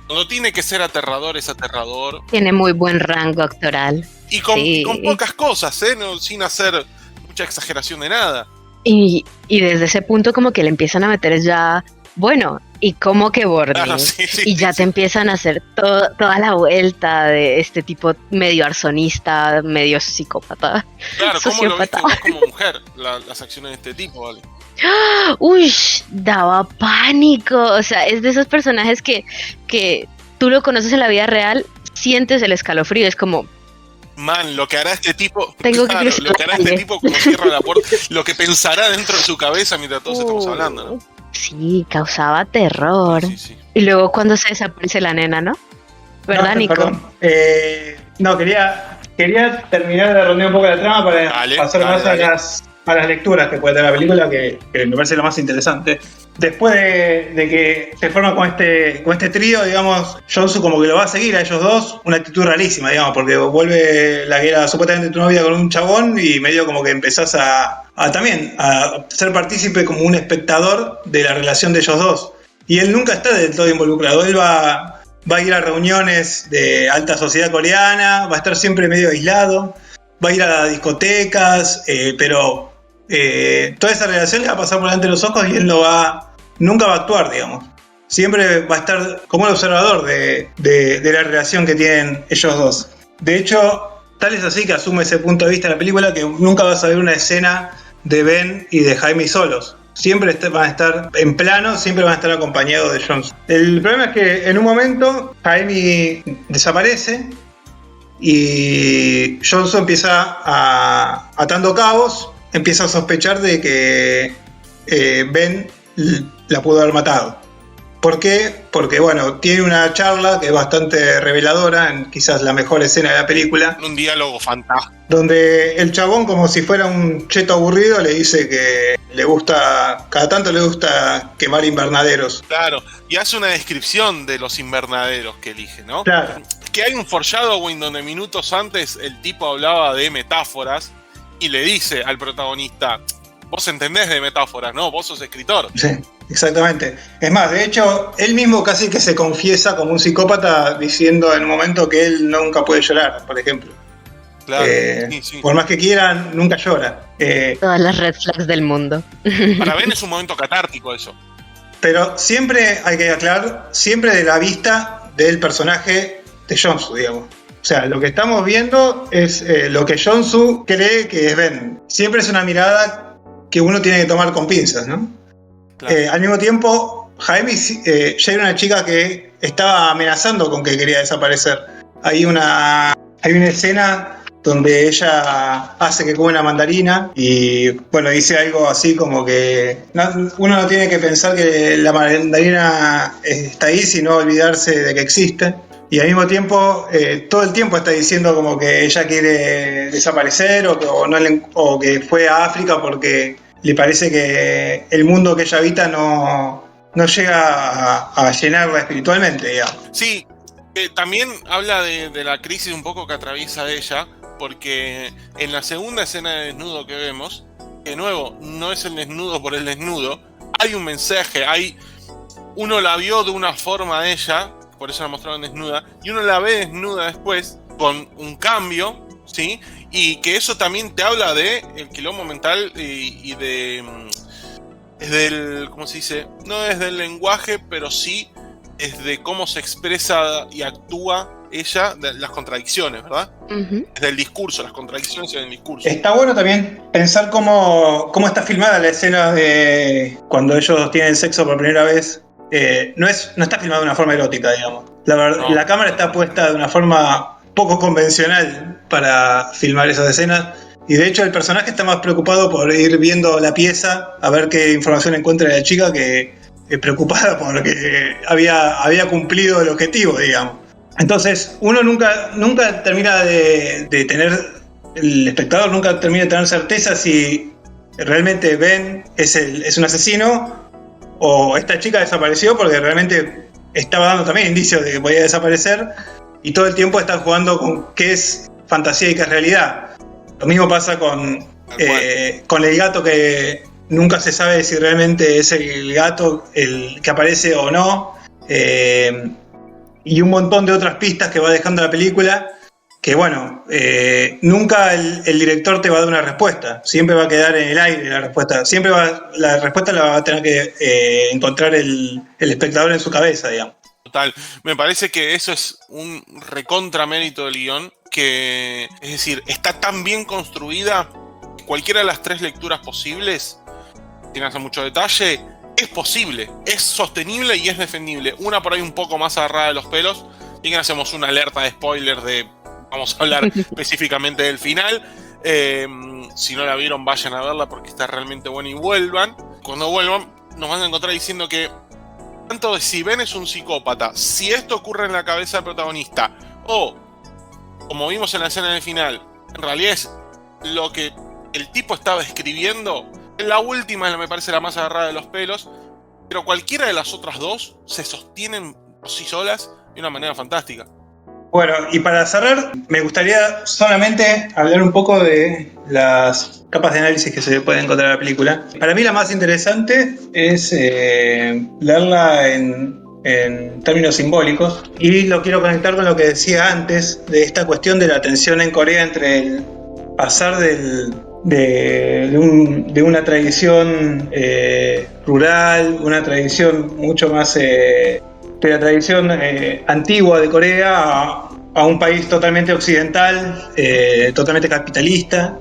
Cuando tiene que ser aterrador, es aterrador. Tiene muy buen rango actoral. Y con, Sí. con pocas cosas, no, sin hacer mucha exageración de nada. Y desde ese punto como que le empiezan a meter ya, bueno, y como que Borgny. Claro, sí, Y ya sí. te empiezan a hacer toda la vuelta de este tipo medio arsonista, medio psicópata. Claro, ¿cómo lo viste sociópata. vos como mujer las acciones de este tipo, vale? Uy, daba pánico. O sea, es de esos personajes que tú lo conoces en la vida real, sientes el escalofrío. Es como, Man, lo que hará este tipo, Tengo que claro, cruzar lo que la hará este calle. tipo cuando cierra la puerta, lo que pensará dentro de su cabeza mientras todos estamos hablando, ¿no? Sí, causaba terror. Sí, sí. Y luego cuando se desaparece la nena, ¿no? ¿Verdad, No, Nico? perdón. No, quería terminar de redondear un poco la trama para Dale, pasar dale, más dale. a las lecturas que puede tener la película, que me parece lo más interesante. Después de que se forma con este trío, digamos, Jonsu como que lo va a seguir a ellos dos, una actitud rarísima, digamos, porque vuelve la que era supuestamente tu novia con un chabón y medio como que empezás también a ser partícipe como un espectador de la relación de ellos dos. Y él nunca está del todo involucrado, él va a ir a reuniones de alta sociedad coreana, va a estar siempre medio aislado, va a ir a discotecas, pero toda esa relación le va a pasar por delante de los ojos y él nunca va a actuar, digamos. Siempre va a estar como un observador de la relación que tienen ellos dos. De hecho, tal es así que asume ese punto de vista en la película que nunca vas a ver una escena de Ben y de Jaime solos. Siempre van a estar en plano, siempre van a estar acompañados de Johnson. El problema es que en un momento Jaime desaparece y Johnson empieza atando cabos, empieza a sospechar de que Ben la pudo haber matado. ¿Por qué? Porque, bueno, tiene una charla que es bastante reveladora, en quizás la mejor escena de la película, Un diálogo fantástico. donde el chabón, como si fuera un cheto aburrido, le dice que cada tanto le gusta quemar invernaderos. Claro, y hace una descripción de los invernaderos que elige, ¿no? Claro, Que hay un foreshadowing donde minutos antes el tipo hablaba de metáforas y le dice al protagonista, vos entendés de metáforas, ¿no? Vos sos escritor. sí, exactamente. Es más, de hecho, él mismo casi que se confiesa como un psicópata diciendo en un momento que él nunca puede llorar, por ejemplo. Claro, sí, sí. Por más que quieran, nunca llora. Todas las red flags del mundo. Para Ben es un momento catártico eso. Pero siempre hay que aclarar, siempre de la vista del personaje de Jonsu, digamos. O sea, lo que estamos viendo es lo que Jonsu cree que es Ben. Siempre es una mirada que uno tiene que tomar con pinzas, ¿no? Claro. Al mismo tiempo, Jaime ya era una chica que estaba amenazando con que quería desaparecer. Hay una escena donde ella hace que come una mandarina y, bueno, dice algo así como que uno no tiene que pensar que la mandarina está ahí, sino olvidarse de que existe. Y al mismo tiempo, todo el tiempo está diciendo como que ella quiere desaparecer o que fue a África porque le parece que el mundo que ella habita no llega a llenarla espiritualmente, digamos. Sí, también habla de la crisis un poco que atraviesa ella, porque en la segunda escena de desnudo que vemos, que de nuevo no es el desnudo por el desnudo, hay un mensaje, uno la vio de una forma a ella, por eso la mostraron desnuda, y uno la ve desnuda después, con un cambio, ¿sí? Y que eso también te habla de el quilombo mental y de... Es del... ¿Cómo se dice? No es del lenguaje, pero sí es de cómo se expresa y actúa ella, de las contradicciones, ¿verdad? Uh-huh. Es del discurso, las contradicciones en el discurso. Está bueno también pensar cómo está filmada la escena de cuando ellos tienen sexo por primera vez. No está filmada de una forma erótica, digamos. No. La cámara está puesta de una forma poco convencional para filmar esas escenas. Y de hecho el personaje está más preocupado por ir viendo la pieza, a ver qué información encuentra la chica, que preocupada porque había cumplido el objetivo, digamos. Entonces uno nunca termina de tener, el espectador nunca termina de tener certeza si realmente Ben es un asesino o esta chica desapareció porque realmente estaba dando también indicios de que podía desaparecer y todo el tiempo están jugando con qué es fantasía y qué es realidad. Lo mismo pasa con el gato, que nunca se sabe si realmente es el gato el que aparece o no. y un montón de otras pistas que va dejando la película, que bueno, nunca el director te va a dar una respuesta, siempre va a quedar en el aire la respuesta, la respuesta la va a tener que encontrar el espectador en su cabeza, digamos. Total, me parece que eso es un recontramérito del guión, que es decir, está tan bien construida que cualquiera de las tres lecturas posibles, sin hacer mucho detalle, es posible, es sostenible y es defendible. Una por ahí un poco más agarrada de los pelos, y que hacemos una alerta de spoiler de... Vamos a hablar específicamente del final. Si no la vieron, vayan a verla porque está realmente buena y vuelvan. Cuando vuelvan, nos van a encontrar diciendo que tanto de si Ben es un psicópata, si esto ocurre en la cabeza del protagonista, o, como vimos en la escena del final, en realidad es lo que el tipo estaba escribiendo. La última me parece la más agarrada de los pelos, pero cualquiera de las otras dos se sostienen por sí solas de una manera fantástica. Bueno, y para cerrar, me gustaría solamente hablar un poco de las capas de análisis que se pueden encontrar en la película. Para mí la más interesante es leerla en términos simbólicos, y lo quiero conectar con lo que decía antes de esta cuestión de la tensión en Corea entre el pasar de una tradición rural, una tradición mucho más... de la tradición antigua de Corea a un país totalmente occidental, totalmente capitalista.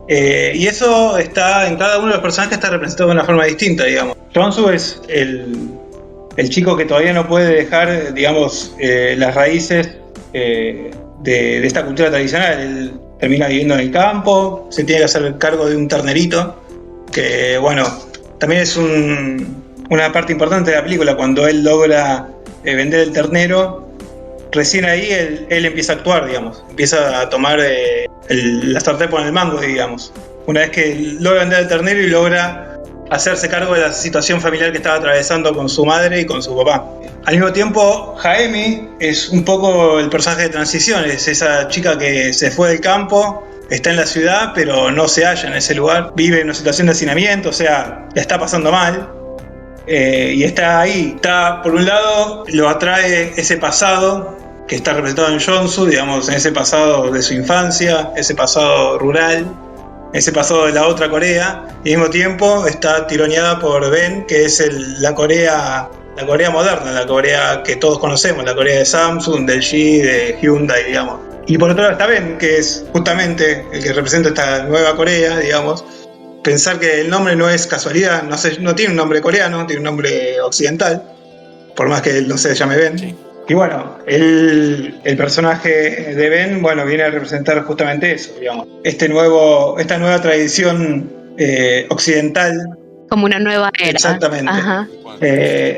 Y eso está en cada uno de los personajes, está representado de una forma distinta, digamos. Jong-soo es el chico que todavía no puede dejar, digamos, las raíces de esta cultura tradicional. Él termina viviendo en el campo, se tiene que hacer cargo de un ternerito, que bueno, también es una parte importante de la película. Cuando él logra vender el ternero, recién ahí él empieza a actuar, digamos, empieza a tomar la sartén por el mango, digamos. Una vez que logra vender el ternero y logra hacerse cargo de la situación familiar que estaba atravesando con su madre y con su papá. Al mismo tiempo, Jaemi es un poco el personaje de transición, es esa chica que se fue del campo, está en la ciudad, pero no se halla en ese lugar, vive en una situación de hacinamiento, o sea, la está pasando mal. Y está ahí, por un lado lo atrae ese pasado que está representado en Jong-soo, digamos, en ese pasado de su infancia, ese pasado rural, ese pasado de la otra Corea, y al mismo tiempo está tironeada por Ben, que es la Corea moderna, la Corea que todos conocemos, la Corea de Samsung, de LG, de Hyundai, digamos. Y por otro lado está Ben, que es justamente el que representa esta nueva Corea, digamos. Pensar que el nombre no es casualidad, no tiene un nombre coreano, tiene un nombre occidental, por más que él no se llame Ben. Sí. Y bueno, el personaje de Ben, bueno, viene a representar justamente eso, digamos. Esta nueva tradición occidental. Como una nueva era. Exactamente. Ajá.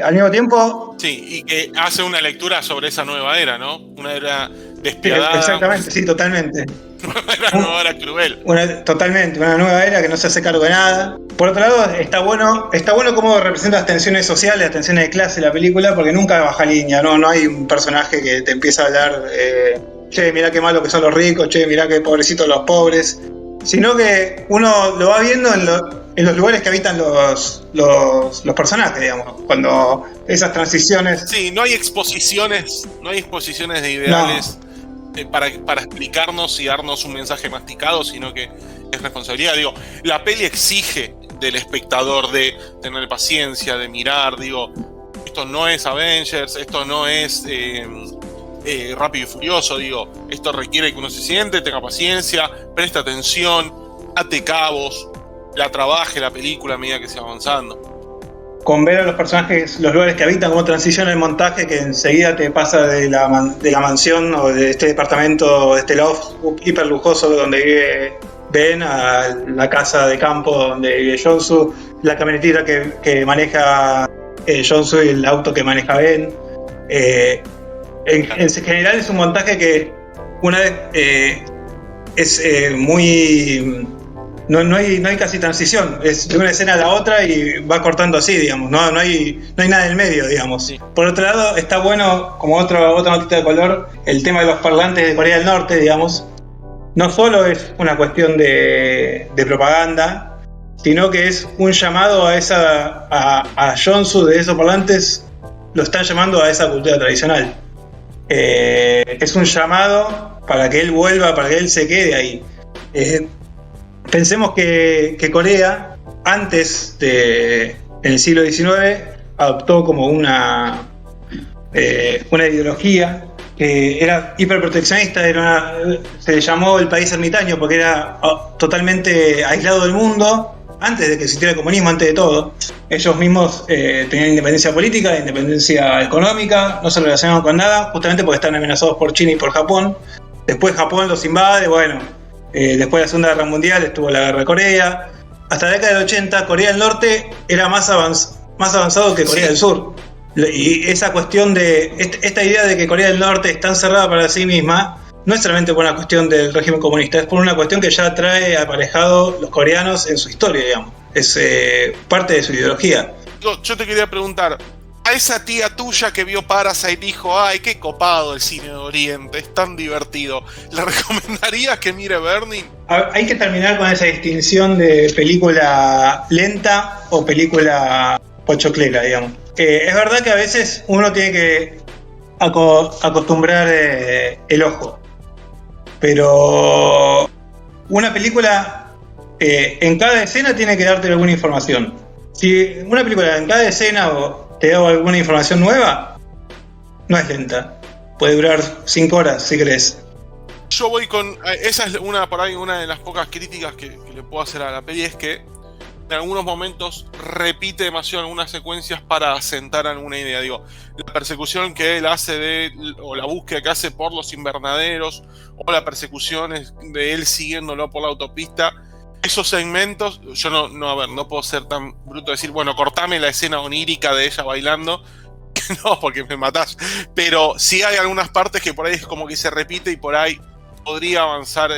Al mismo tiempo... Sí, y que hace una lectura sobre esa nueva era, ¿no? Una era despiadada. Exactamente, sí, totalmente. Una nueva era cruel. Totalmente, una nueva era que no se hace cargo de nada. Por otro lado, está bueno cómo representa las tensiones sociales, las tensiones de clase la película, porque nunca baja línea, no hay un personaje que te empieza a hablar, che, mirá qué malo que son los ricos, che, mirá qué pobrecitos los pobres, sino que uno lo va viendo en los lugares que habitan los personajes, digamos, cuando esas transiciones... Sí, no hay exposiciones de ideales. No. Para explicarnos y darnos un mensaje masticado, sino que es responsabilidad. Digo, la peli exige del espectador de tener paciencia, de mirar. Digo, esto no es Avengers, esto no es Rápido y Furioso. Digo, esto requiere que uno se siente, tenga paciencia, preste atención, ate cabos, la trabaje la película a medida que se va avanzando. Con ver a los personajes, los lugares que habitan, cómo transiciona el montaje, que enseguida te pasa de la mansión o de este departamento, de este loft hiper lujoso donde vive Ben, a la casa de campo donde vive Jong-soo, la camionetita que maneja Jong-soo y el auto que maneja Ben. En general es un montaje que una vez es muy... No hay casi transición, es de una escena a la otra y va cortando así, digamos, no hay nada en el medio, digamos. Sí. Por otro lado, está bueno, como otra notita de color, el tema de los parlantes de Corea del Norte, digamos. No solo es una cuestión de propaganda, sino que es un llamado a Jong-soo de esos parlantes, lo están llamando a esa cultura tradicional. es un llamado para que él vuelva, para que él se quede ahí. Pensemos que Corea, en el siglo XIX, adoptó como una ideología que era hiperproteccionista, se le llamó el país ermitaño porque era totalmente aislado del mundo, antes de que existiera el comunismo, antes de todo. Ellos mismos tenían independencia política, independencia económica, no se relacionaban con nada, justamente porque estaban amenazados por China y por Japón. Después Japón los invade, después de la Segunda Guerra Mundial estuvo la Guerra de Corea. Hasta la década del 80, Corea del Norte era más avanzado que Corea del Sur. Y esa cuestión esta idea de que Corea del Norte es tan cerrada para sí misma, no es solamente por una cuestión del régimen comunista, es por una cuestión que ya trae aparejado los coreanos en su historia, digamos. Es parte de su ideología. Yo te quería preguntar, a esa tía tuya que vio Parasite dijo, ay, qué copado el cine de Oriente, es tan divertido, ¿le recomendarías que mire Burning? Hay que terminar con esa distinción de película lenta o película pochoclera, digamos. Es verdad que a veces uno tiene que acostumbrar el ojo, pero una película en cada escena tiene que darte alguna información. Si una película en cada escena te da alguna información nueva, no es lenta. Puede durar 5 horas si querés. Yo voy con... Esa es una de las pocas críticas que le puedo hacer a la peli, es que en algunos momentos repite demasiado algunas secuencias para asentar alguna idea. Digo, la persecución que él hace o la búsqueda que hace por los invernaderos, o la persecución de él siguiéndolo por la autopista, esos segmentos, yo no puedo ser tan bruto de decir, bueno, cortame la escena onírica de ella bailando, no, porque me matás, pero sí hay algunas partes que por ahí es como que se repite y por ahí podría avanzar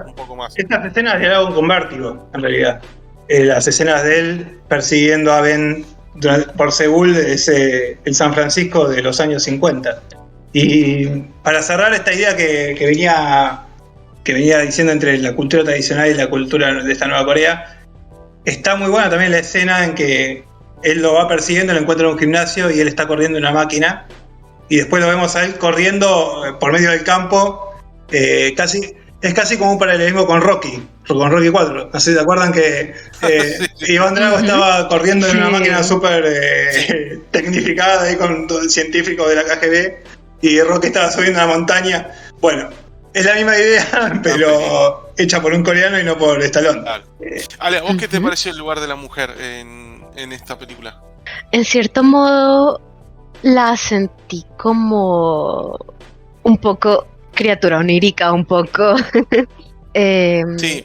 un poco más. Estas escenas dialogan con Vértigo, en realidad. Las escenas de él persiguiendo a Ben por Seúl es el San Francisco de los años 50. Y para cerrar esta idea que venía diciendo entre la cultura tradicional y la cultura de esta nueva Corea, está muy buena también la escena en que él lo va persiguiendo, lo encuentra en un gimnasio y él está corriendo en una máquina, y después lo vemos a él corriendo por medio del campo. Es casi como un paralelismo con Rocky 4. No sé si te acuerdan que Iván Drago estaba corriendo en una máquina súper tecnificada ahí con todo el científico de la KGB, y Rocky estaba subiendo una montaña. Bueno, es la misma idea, pero hecha por un coreano y no por Stallone. Claro. Ale, ¿a vos qué te pareció el lugar de la mujer en esta película? En cierto modo, la sentí como un poco criatura onírica, un poco. Sí,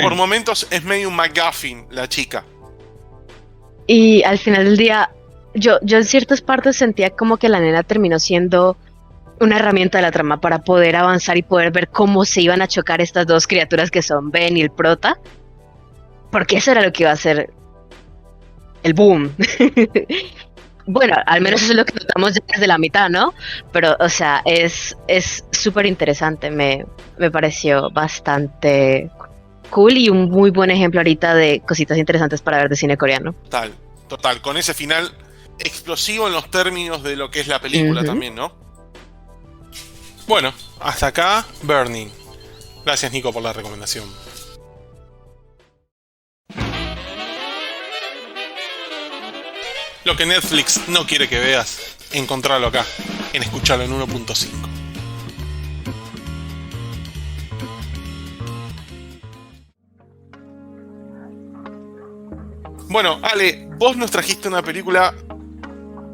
por momentos es medio un MacGuffin la chica. Y al final del día, yo en ciertas partes sentía como que la nena terminó siendo una herramienta de la trama para poder avanzar y poder ver cómo se iban a chocar estas dos criaturas que son Ben y el prota, porque eso era lo que iba a ser el boom. Bueno, al menos eso es lo que notamos ya desde la mitad, ¿no? Pero, o sea, es súper interesante, me pareció bastante cool y un muy buen ejemplo ahorita de cositas interesantes para ver de cine coreano. Total, con ese final explosivo en los términos de lo que es la película también, ¿no? Bueno, hasta acá, Burning. Gracias, Nico, por la recomendación. Lo que Netflix no quiere que veas, encontralo acá, en Escucharlo en 1.5. Bueno, Ale, vos nos trajiste una película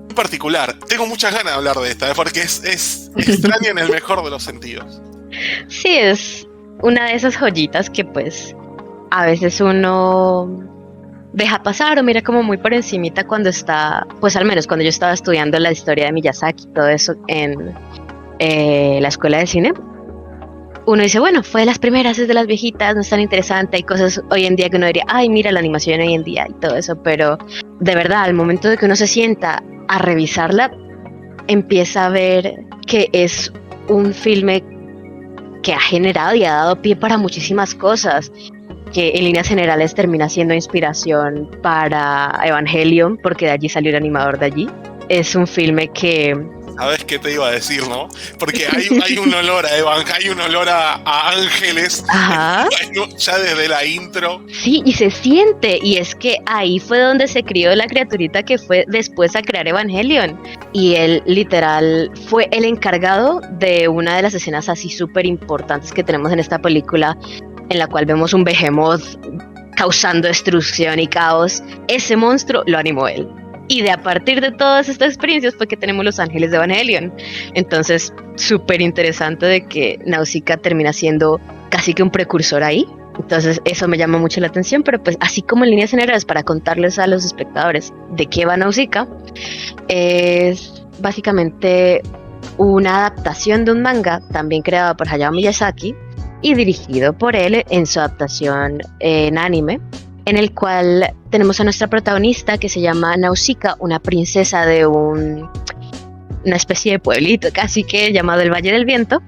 muy particular. Tengo muchas ganas de hablar de esta, porque es extraña en el mejor de los sentidos. Sí, es una de esas joyitas que pues a veces uno deja pasar o mira como muy por encimita cuando está, pues al menos cuando yo estaba estudiando la historia de Miyazaki y todo eso en la escuela de cine, uno dice, bueno, fue de las primeras, es de las viejitas, no es tan interesante, hay cosas hoy en día que uno diría, ay, mira la animación hoy en día y todo eso, pero de verdad, al momento de que uno se sienta a revisarla, empieza a ver que es un filme que ha generado y ha dado pie para muchísimas cosas, que en líneas generales termina siendo inspiración para Evangelion, porque de allí salió el animador de allí. Es un filme que ¿Sabes qué te iba a decir, no? Porque hay un olor a hay un olor a ángeles. Ajá. Ya desde la intro. Sí, y se siente, y es que ahí fue donde se crió la criaturita que fue después a crear Evangelion. Y él literal fue el encargado de una de las escenas así súper importantes que tenemos en esta película, en la cual vemos un Behemoth causando destrucción y caos. Ese monstruo lo animó él. Y de a partir de todas estas experiencias fue que tenemos los ángeles de Evangelion. Entonces, súper interesante de que Nausicaa termina siendo casi que un precursor ahí. Entonces eso me llama mucho la atención, pero pues así como en líneas generales para contarles a los espectadores de qué va Nausicaa, es básicamente una adaptación de un manga también creado por Hayao Miyazaki y dirigido por él en su adaptación en anime, en el cual tenemos a nuestra protagonista que se llama Nausicaa, una princesa de una especie de pueblito casi que llamado el Valle del Viento,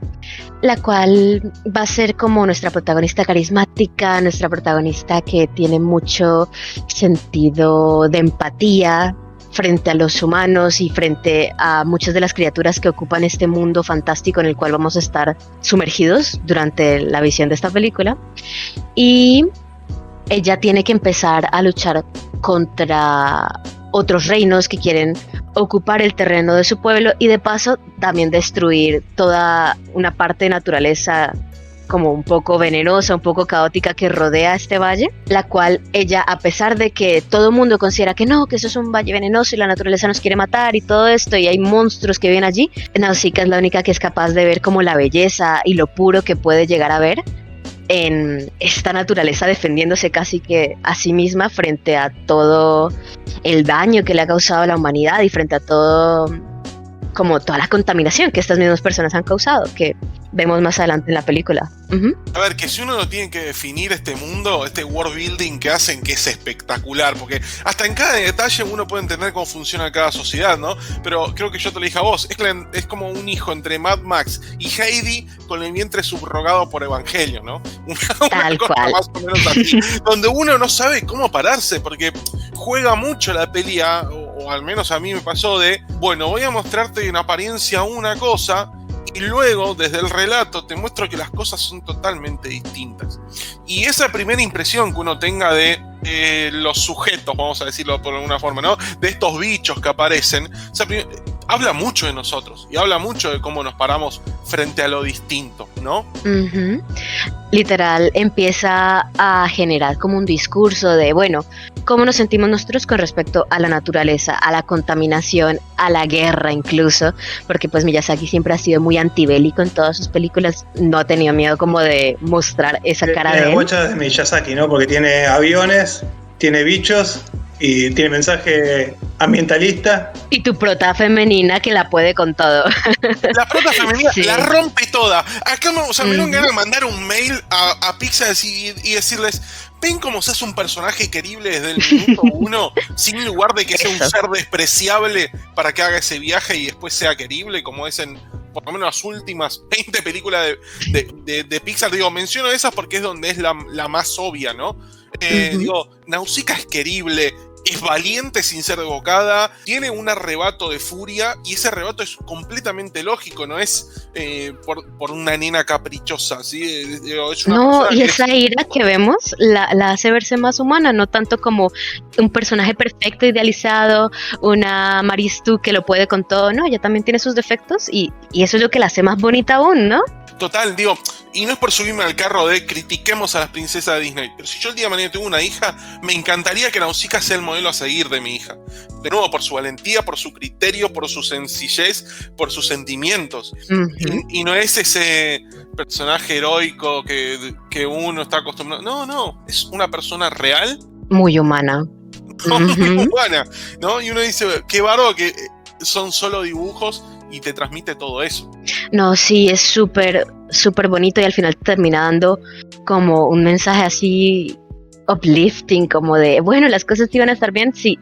la cual va a ser como nuestra protagonista carismática, nuestra protagonista que tiene mucho sentido de empatía frente a los humanos y frente a muchas de las criaturas que ocupan este mundo fantástico en el cual vamos a estar sumergidos durante la visión de esta película. Y ella tiene que empezar a luchar contra otros reinos que quieren ocupar el terreno de su pueblo y de paso también destruir toda una parte de naturaleza como un poco venenosa, un poco caótica que rodea este valle, la cual ella, a pesar de que todo el mundo considera que no, que eso es un valle venenoso y la naturaleza nos quiere matar y todo esto y hay monstruos que viven allí, Nausicaa es la única que es capaz de ver como la belleza y lo puro que puede llegar a ver en esta naturaleza, defendiéndose casi que a sí misma frente a todo el daño que le ha causado a la humanidad y frente a todo, como toda la contaminación que estas mismas personas han causado, que vemos más adelante en la película. A ver, que si uno no tiene que definir este mundo, este world building que hacen, que es espectacular, porque hasta en cada detalle uno puede entender cómo funciona cada sociedad, ¿no? Pero creo que yo te lo dije a vos, es como un hijo entre Mad Max y Heidi con el vientre subrogado por Evangelio, ¿no? Una cosa cual. Más o menos así, donde uno no sabe cómo pararse, porque juega mucho la pelea, o al menos a mí me pasó de, bueno, voy a mostrarte en apariencia una cosa, y luego, desde el relato, te muestro que las cosas son totalmente distintas. Y esa primera impresión que uno tenga de los sujetos, vamos a decirlo por alguna forma, ¿no? De estos bichos que aparecen, habla mucho de nosotros y habla mucho de cómo nos paramos frente a lo distinto, ¿no? Uh-huh. Literal, empieza a generar como un discurso de, bueno, cómo nos sentimos nosotros con respecto a la naturaleza, a la contaminación, a la guerra incluso, porque pues Miyazaki siempre ha sido muy antibélico en todas sus películas, no ha tenido miedo como de mostrar esa cara de él. Muchas de Miyazaki, ¿no? Porque tiene aviones, tiene bichos y tiene mensaje ambientalista. Y tu prota femenina que la puede con todo. La prota femenina sí. La rompe toda. Acá me dieron ganas de mandar un mail a Pixar y decirles, ¿ven cómo se hace un personaje querible desde el minuto 1 sin lugar de que sea un ser despreciable para que haga ese viaje y después sea querible como es en por lo menos las últimas 20 películas de Pixar? Digo, menciono esas porque es donde es la más obvia, ¿no? Digo, Nausicaa es querible, es valiente sin ser evocada, tiene un arrebato de furia y ese arrebato es completamente lógico, no es por una nena caprichosa, ¿sí? Es una no, y esa ira que vemos la hace verse más humana, no tanto como un personaje perfecto, idealizado, una Maristu que lo puede con todo, no, ella también tiene sus defectos y eso es lo que la hace más bonita aún, ¿no? Total, digo, y no es por subirme al carro de critiquemos a las princesas de Disney, pero si yo el día de mañana tengo una hija, me encantaría que Nausicaa sea el modelo a seguir de mi hija. De nuevo, por su valentía, por su criterio, por su sencillez, por sus sentimientos. Uh-huh. Y no es ese personaje heroico que uno está acostumbrado. No, es una persona real. Muy humana. No, uh-huh. Muy humana, ¿no? Y uno dice, qué bárbaro que son solo dibujos y te transmite todo eso. No, sí, es súper, súper bonito y al final termina dando como un mensaje así uplifting, como de, bueno, las cosas iban a estar bien si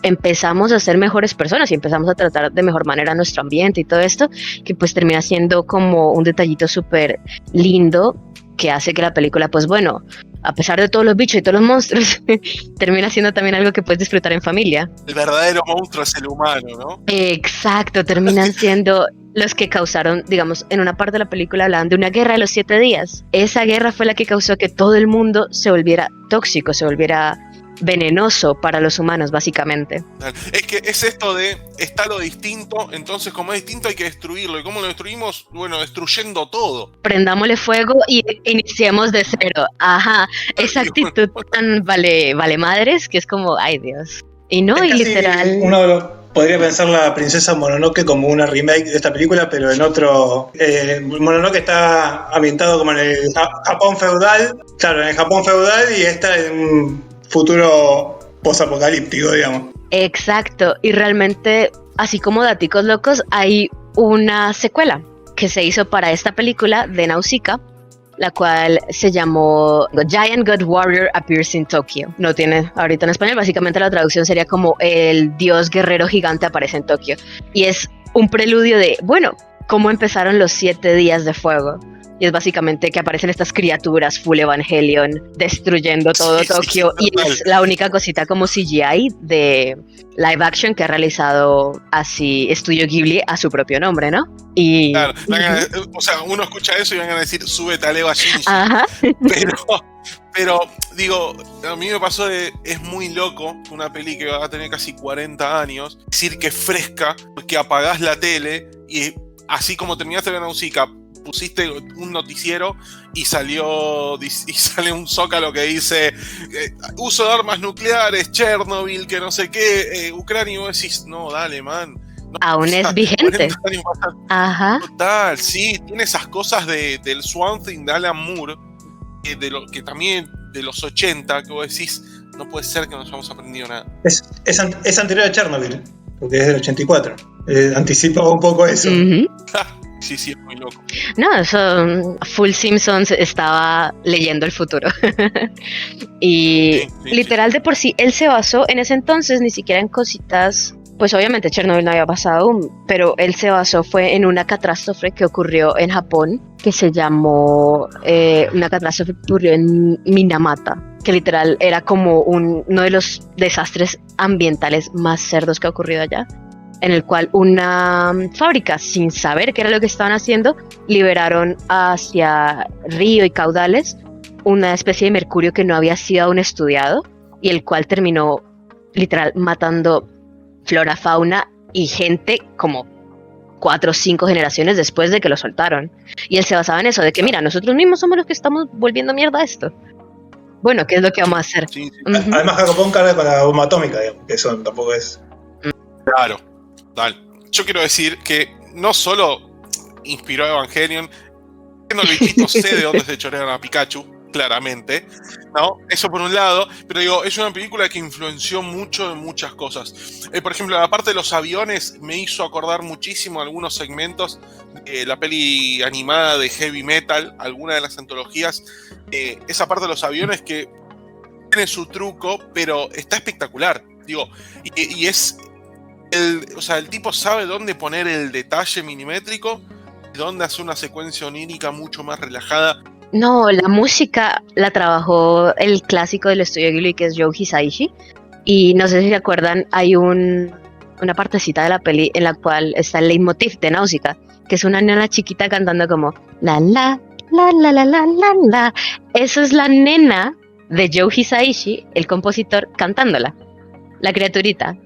empezamos a ser mejores personas y empezamos a tratar de mejor manera nuestro ambiente y todo esto, que pues termina siendo como un detallito súper lindo que hace que la película, pues bueno, a pesar de todos los bichos y todos los monstruos, termina siendo también algo que puedes disfrutar en familia. El verdadero monstruo es el humano, ¿no? Exacto, terminan siendo los que causaron, digamos, en una parte de la película hablaban de una guerra de los 7 días. Esa guerra fue la que causó que todo el mundo se volviera tóxico, se volviera venenoso para los humanos, básicamente. Es que es esto de, está lo distinto, entonces como es distinto hay que destruirlo. ¿Y cómo lo destruimos? Bueno, destruyendo todo. Prendámosle fuego y iniciemos de cero. Ajá, esa actitud tan vale madres que es como, ay Dios. Y no, y literal... Podría pensar la princesa Mononoke como una remake de esta película, pero en otro... Mononoke está ambientado como en el Japón feudal. Claro, en el Japón feudal, y esta en un futuro posapocalíptico, digamos. Exacto, y realmente, así como daticos locos, hay una secuela que se hizo para esta película de Nausicaa, la cual se llamó The Giant God Warrior Appears in Tokyo. No tiene ahorita en español, básicamente la traducción sería como el dios guerrero gigante aparece en Tokio. Y es un preludio de, bueno, cómo empezaron los 7 días de fuego. Y es básicamente que aparecen estas criaturas full Evangelion destruyendo todo Tokio. Y es la única cosita como CGI de live action que ha realizado así Estudio Ghibli a su propio nombre, ¿no? Y claro, o sea, uno escucha eso y van a decir, súbete a Eva Shinji. Ajá. Pero, digo, a mí me pasó es muy loco una peli que va a tener casi 40 años, decir que es fresca, que apagás la tele y así como terminaste de ver Nausicaa, pusiste un noticiero y sale un zócalo que dice uso de armas nucleares, Chernobyl, que no sé qué, Ucrania, y vos decís, no, dale, man. No, aún es vigente. Ajá. Total, sí, tiene esas cosas del Swamp Thing de Alan Moore, que también de los 80, que vos decís, no puede ser que no hayamos aprendido nada. Es anterior a Chernobyl, porque es del 84. Anticipa un poco eso. Uh-huh. Sí, es muy loco. No, eso, Full Simpsons estaba leyendo el futuro. Y sí, literal de por sí, él se basó en ese entonces ni siquiera en cositas, pues obviamente Chernobyl no había pasado aún, pero él se basó fue en una catástrofe que ocurrió en Japón, que se llamó, una catástrofe que ocurrió en Minamata, que literal era como uno de los desastres ambientales más cerdos que ha ocurrido allá, en el cual una fábrica, sin saber qué era lo que estaban haciendo, liberaron hacia río y caudales una especie de mercurio que no había sido aún estudiado y el cual terminó literal matando flora, fauna y gente como 4 o 5 generaciones después de que lo soltaron. Y él se basaba en eso, de que mira, nosotros mismos somos los que estamos volviendo mierda a esto. Bueno, ¿qué es lo que vamos a hacer? Sí. Uh-huh. Además Japón carga con la bomba atómica, digamos, que eso tampoco es... Claro. Yo quiero decir que no solo inspiró a Evangelion, viendo el bichito sé de dónde se chorearon a Pikachu, claramente, ¿no? Eso por un lado, pero digo, es una película que influenció mucho en muchas cosas. Por ejemplo, la parte de los aviones me hizo acordar muchísimo algunos segmentos de la peli animada de Heavy Metal, alguna de las antologías, esa parte de los aviones que tiene su truco, pero está espectacular, digo, y es... el tipo sabe dónde poner el detalle milimétrico y dónde hacer una secuencia onírica mucho más relajada. No, la música la trabajó el clásico del estudio Ghibli, que es Joe Hisaishi, y no sé si se acuerdan, hay una partecita de la peli en la cual está el leitmotiv de Nausicaa, que es una nena chiquita cantando como la la la la la la la la. Eso es la nena de Joe Hisaishi, el compositor, cantándola, la criaturita.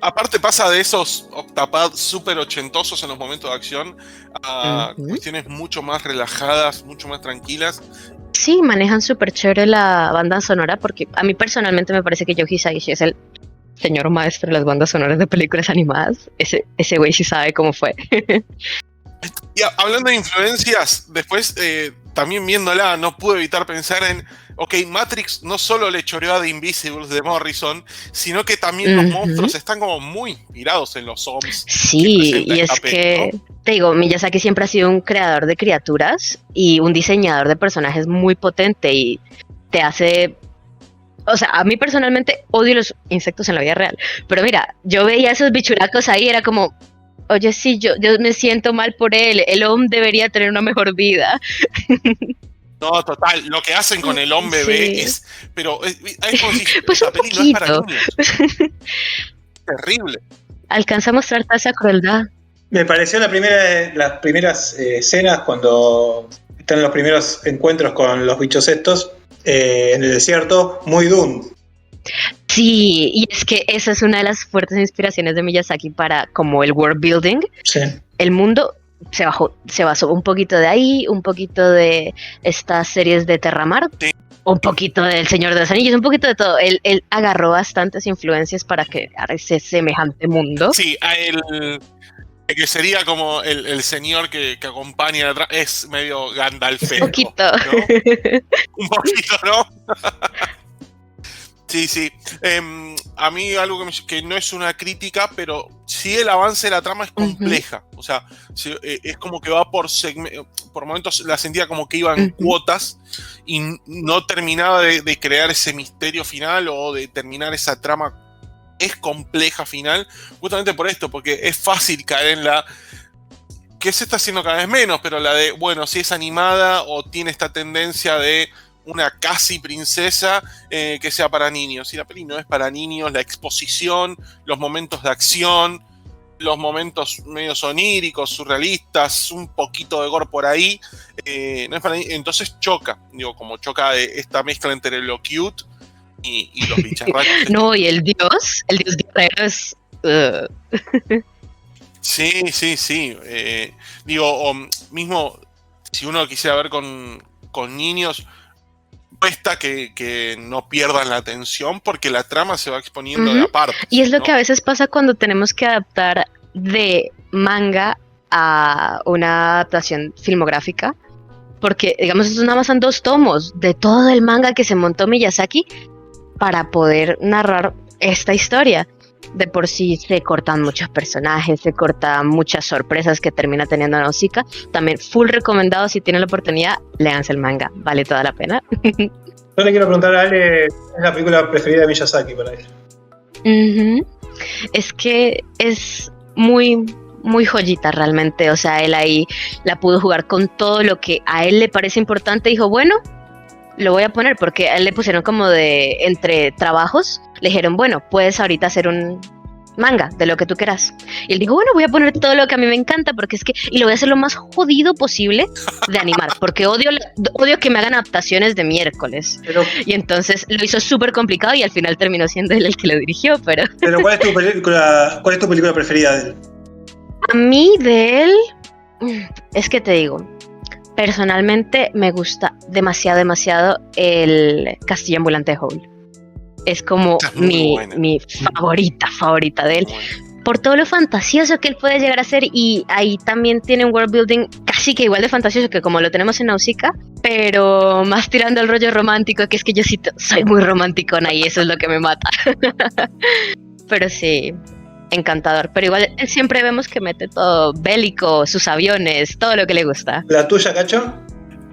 Aparte pasa de esos octapads súper ochentosos en los momentos de acción a cuestiones mucho más relajadas, mucho más tranquilas. Sí, manejan súper chévere la banda sonora, porque a mí personalmente me parece que Joe Hisaishi es el señor maestro de las bandas sonoras de películas animadas. Ese güey sí sabe cómo fue. Y hablando de influencias, después también viéndola no pude evitar pensar en Matrix no solo le choreó a The Invisibles de Morrison, sino que también los monstruos están como muy inspirados en los zombies. Sí, y es que, ¿no? Te digo, Miyazaki siempre ha sido un creador de criaturas y un diseñador de personajes muy potente y te hace... O sea, a mí personalmente odio los insectos en la vida real, pero mira, yo veía esos bichuracos ahí, era como... Oye, sí, yo me siento mal por él. El hombre debería tener una mejor vida. No, total, lo que hacen con el hombre bebé es... Pero es como si pues la un peli no es para poquito. niños. Terrible. Alcanza a mostrar toda esa crueldad. Me pareció las primeras escenas cuando están los primeros encuentros con los bichos estos en el desierto, muy Dune. Sí, y es que esa es una de las fuertes inspiraciones de Miyazaki para como el world building. Sí. El mundo se basó un poquito de ahí, un poquito de estas series de Terramar, Sí. un poquito del Señor de los Anillos, un poquito de todo. Él agarró bastantes influencias para crear ese semejante mundo. Sí, a él... Que sería como el señor que acompaña atrás, es medio Gandalfesco. Un poquito. ¿No? Un poquito, ¿no? Sí. A mí algo que no es una crítica, pero sí el avance de la trama es compleja. O sea, es como que va por momentos la sentía como que iba en cuotas y no terminaba de crear ese misterio final o de terminar esa trama. Es compleja final, justamente por esto, porque es fácil caer en la que se está haciendo cada vez menos, pero la de, bueno, si es animada o tiene esta tendencia de una casi princesa que sea para niños. Y la peli no es para niños, la exposición, los momentos de acción, los momentos medio oníricos, surrealistas, un poquito de gore por ahí, no es para niños. Entonces choca, como choca esta mezcla entre lo cute y los bicharrachos. No, y el dios guerrero es... Sí. O mismo, si uno quisiera ver con niños, cuesta que no pierdan la atención porque la trama se va exponiendo de aparte. Y es lo que a veces pasa cuando tenemos que adaptar de manga a una adaptación filmográfica, porque, digamos, estos nada más son 2 tomos de todo el manga que se montó Miyazaki para poder narrar esta historia. De por sí se cortan muchos personajes, se cortan muchas sorpresas que termina teniendo Nausicaa. También full recomendado, si tienen la oportunidad, léanse el manga, vale toda la pena. Yo le quiero preguntar a Ale, ¿es la película preferida de Miyazaki para él? Es que es muy, muy joyita realmente. O sea, él ahí la pudo jugar con todo lo que a él le parece importante. Dijo, bueno, lo voy a poner, porque a él le pusieron como de entre trabajos, le dijeron, bueno, puedes ahorita hacer un manga de lo que tú quieras. Y él dijo, bueno, voy a poner todo lo que a mí me encanta, porque es que, y lo voy a hacer lo más jodido posible de animar, porque odio que me hagan adaptaciones de miércoles. Y entonces lo hizo súper complicado y al final terminó siendo él el que lo dirigió, pero ¿cuál es tu película preferida de él? a mí de él, es que te digo, personalmente me gusta demasiado el Castillo Ambulante de Howl. Es como mi favorita de él. Por todo lo fantasioso que él puede llegar a ser, y ahí también tiene un world building casi que igual de fantasioso que como lo tenemos en Nausicaa, pero más tirando al rollo romántico, que es que yo sí soy muy romanticona y eso es lo que me mata. Pero sí, encantador. Pero igual él siempre vemos que mete todo bélico, sus aviones, todo lo que le gusta. ¿La tuya, Cacho?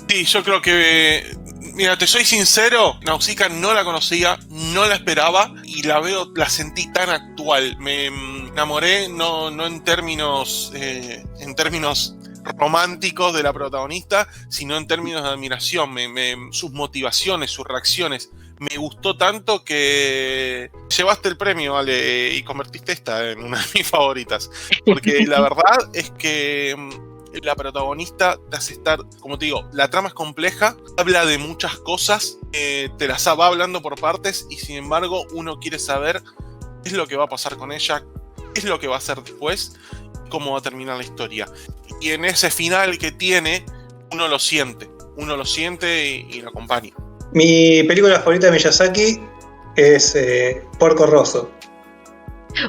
Sí, yo creo que... Mira, te soy sincero, Nausicaa no la conocía, no la esperaba y la sentí tan actual. Me enamoré no en términos románticos de la protagonista, sino en términos de admiración. Sus motivaciones, sus reacciones. Me gustó tanto que llevaste el premio, Ale, y convertiste esta en una de mis favoritas. Porque la verdad es que la protagonista te hace estar, como te digo, la trama es compleja, habla de muchas cosas, te las va hablando por partes y sin embargo uno quiere saber qué es lo que va a pasar con ella, qué es lo que va a hacer después, cómo va a terminar la historia. Y en ese final que tiene, uno lo siente y lo acompaña. Mi película favorita de Miyazaki es Porco Rosso.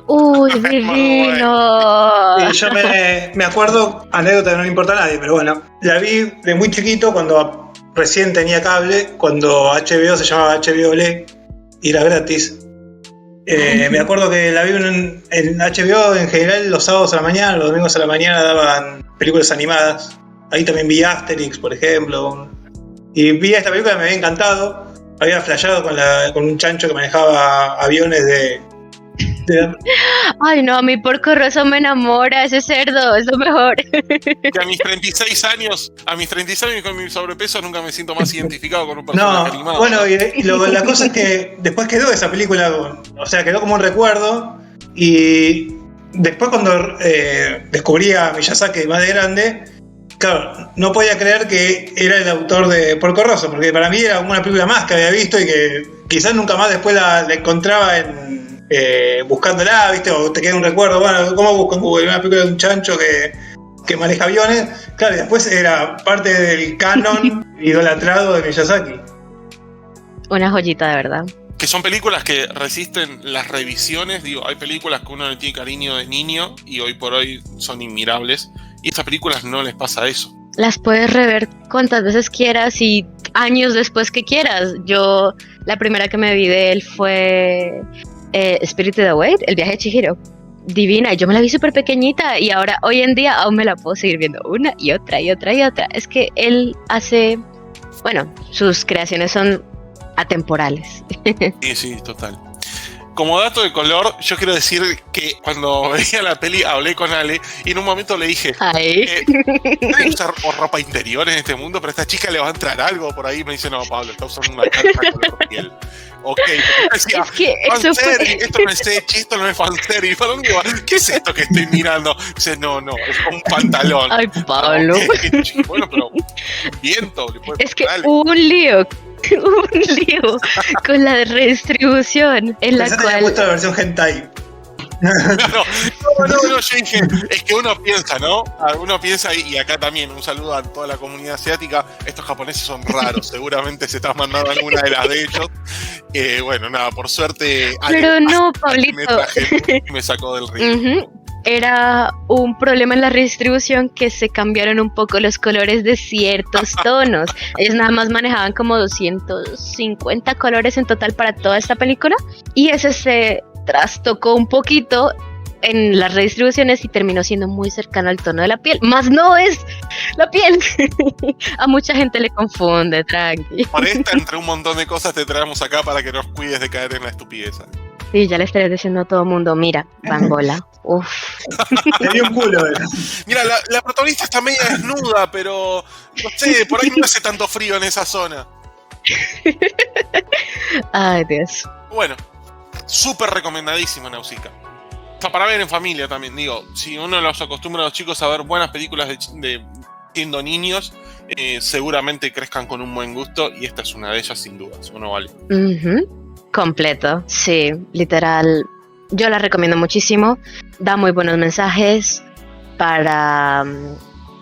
¡Uy, divino! Yo me acuerdo, anécdota que no le importa a nadie, pero bueno, la vi de muy chiquito cuando recién tenía cable, cuando HBO se llamaba HBO Olé y era gratis. Me acuerdo que la vi en HBO en general los sábados a la mañana, los domingos a la mañana daban películas animadas. Ahí también vi Asterix, por ejemplo. Y vi esta película, me había encantado. Había flasheado con un chancho que manejaba aviones Ay, no, a mí Porco Rosso me enamora, ese cerdo, es lo mejor. Que a mis 36 años con mi sobrepeso nunca me siento más identificado con un personaje No, animado. bueno, la cosa es que después quedó esa película, o sea, quedó como un recuerdo. Y después cuando descubrí a Miyazaki más de grande, claro, no podía creer que era el autor de Porco Rosso, porque para mí era una película más que había visto y que quizás nunca más después la encontraba buscándola, ¿viste? O te queda un recuerdo, bueno, ¿cómo busco en Google una película de un chancho que maneja aviones? Claro, y después era parte del canon idolatrado de Miyazaki. Una joyita, de verdad. Que son películas que resisten las revisiones. Digo, hay películas que uno le tiene cariño de niño y hoy por hoy son inmirables. Y a estas películas no les pasa eso. Las puedes rever cuantas veces quieras y años después que quieras. Yo, la primera que me vi de él fue Spirited Away, El viaje de Chihiro. Divina, y yo me la vi súper pequeñita y ahora, hoy en día, aún me la puedo seguir viendo una y otra y otra y otra. Es que él hace, bueno, sus creaciones son atemporales. Sí, total. Como dato de color, yo quiero decir que cuando veía la peli hablé con Ale y en un momento le dije, ¿pueden usar ropa interior en este mundo? Pero a esta chica le va a entrar algo por ahí. Me dice, no, Pablo, está usando una calza color piel. Ok, decía, es que eso fue... esto no es Echi, esto no es fanservice. ¿Qué es esto que estoy mirando? Dice, no, es como un pantalón. Ay, Pablo. Okay, bueno, pero viento. Es que hubo un lío con la redistribución en la cual... puesto la versión hentai. No, yo dije, es que uno piensa, ¿no? Uno piensa, y acá también, un saludo a toda la comunidad asiática, estos japoneses son raros, seguramente se están mandando alguna de las de ellos. Bueno, nada, por suerte... Pero no, Pablito. Me sacó del río. Era un problema en la redistribución que se cambiaron un poco los colores de ciertos tonos. Ellos nada más manejaban como 250 colores en total para toda esta película y ese se trastocó un poquito en las redistribuciones y terminó siendo muy cercano al tono de la piel. Más no es la piel. A mucha gente le confunde, tranqui. Por esta, entre un montón de cosas, te traemos acá para que nos cuides de caer en la estupidez. Sí, ya le estaré diciendo a todo el mundo, mira, Bangola. Uf. Le dio un culo. Mira, la protagonista está media desnuda, pero no sé, por ahí no hace tanto frío en esa zona. Ay, Dios. Bueno, súper recomendadísimo Nausicaa. O sea, para ver en familia también, digo, si uno los acostumbra a los chicos a ver buenas películas de siendo niños, seguramente crezcan con un buen gusto y esta es una de ellas sin dudas, uno vale. Completo, sí, literal. Yo la recomiendo muchísimo. Da muy buenos mensajes para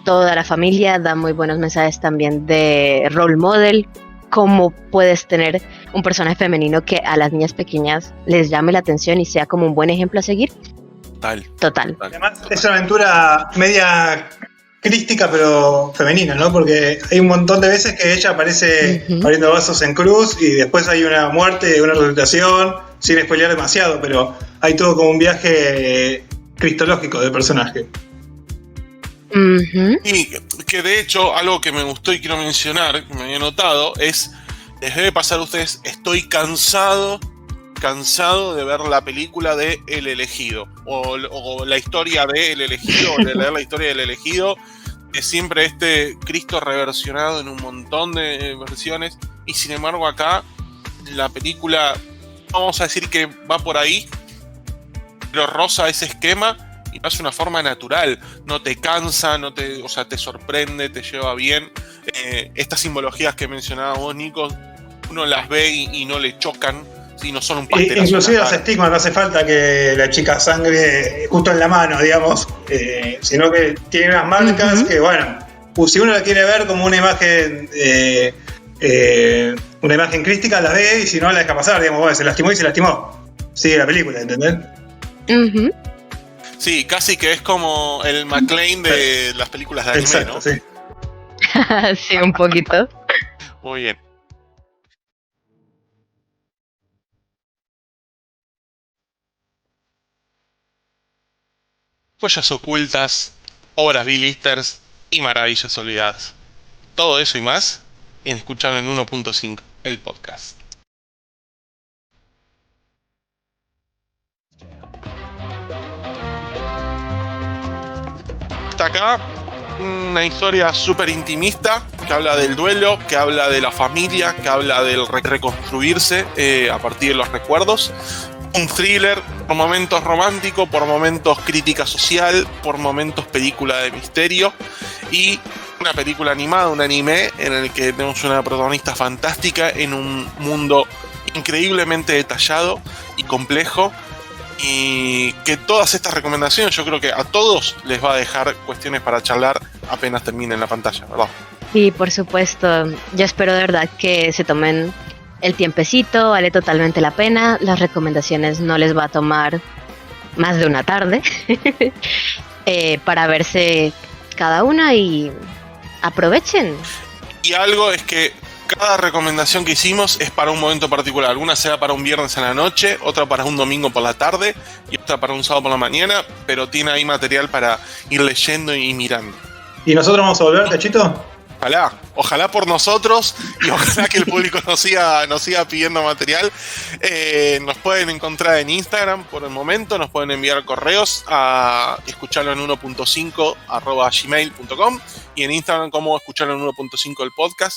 toda la familia. Da muy buenos mensajes también de role model. Cómo puedes tener un personaje femenino que a las niñas pequeñas les llame la atención y sea como un buen ejemplo a seguir. Total. Además, es una aventura media crística pero femenina, ¿no? Porque hay un montón de veces que ella aparece abriendo vasos en cruz y después hay una muerte, una resucitación, sin spoilear demasiado, pero hay todo como un viaje cristológico del personaje. Y que de hecho, algo que me gustó y quiero mencionar, que me había notado, es, les debe pasar a ustedes, estoy cansado de ver la película de El Elegido o la historia de El Elegido o de leer la historia del Elegido, es siempre este Cristo reversionado en un montón de versiones y sin embargo acá la película, vamos a decir que va por ahí, pero roza ese esquema y lo hace de una forma natural, no te cansa, o sea, te sorprende, te lleva bien. Estas simbologías que mencionaba vos, Nico, uno las ve y no le chocan. Sí, no son un pastelazo. Inclusive los estigmas, no hace falta que la chica sangre justo en la mano, digamos, sino que tiene unas marcas que, bueno, si uno la quiere ver como una imagen crística, la ve, y si no la deja pasar, digamos, bueno, se lastimó y se lastimó. Sigue la película, ¿entendés? Sí, casi que es como el McClane de las películas de anime, exacto, ¿no? Sí. Sí, un poquito. Muy bien. Joyas ocultas, obras B-listers y maravillas olvidadas. Todo eso y más en Escuchar en 1.5, el podcast. hasta acá. Una historia súper intimista que habla del duelo, que habla de la familia, que habla del reconstruirse a partir de los recuerdos. Un thriller, por momentos romántico, por momentos crítica social, por momentos película de misterio y una película animada, un anime en el que tenemos una protagonista fantástica en un mundo increíblemente detallado y complejo, y que todas estas recomendaciones yo creo que a todos les va a dejar cuestiones para charlar apenas termine en la pantalla, ¿verdad? Sí, por supuesto. Yo espero de verdad que se tomen el tiempecito, vale totalmente la pena. Las recomendaciones no les va a tomar más de una tarde para verse cada una y aprovechen. Y algo es que cada recomendación que hicimos es para un momento particular. Una será para un viernes en la noche, otra para un domingo por la tarde y otra para un sábado por la mañana, pero tiene ahí material para ir leyendo y mirando. ¿Y nosotros vamos a volver, Cachito? Ojalá por nosotros y ojalá que el público nos siga pidiendo material. Nos pueden encontrar en Instagram por el momento, nos pueden enviar correos a escucharlo en 1.5 @gmail.com y en Instagram como escucharlo en 1.5 el podcast.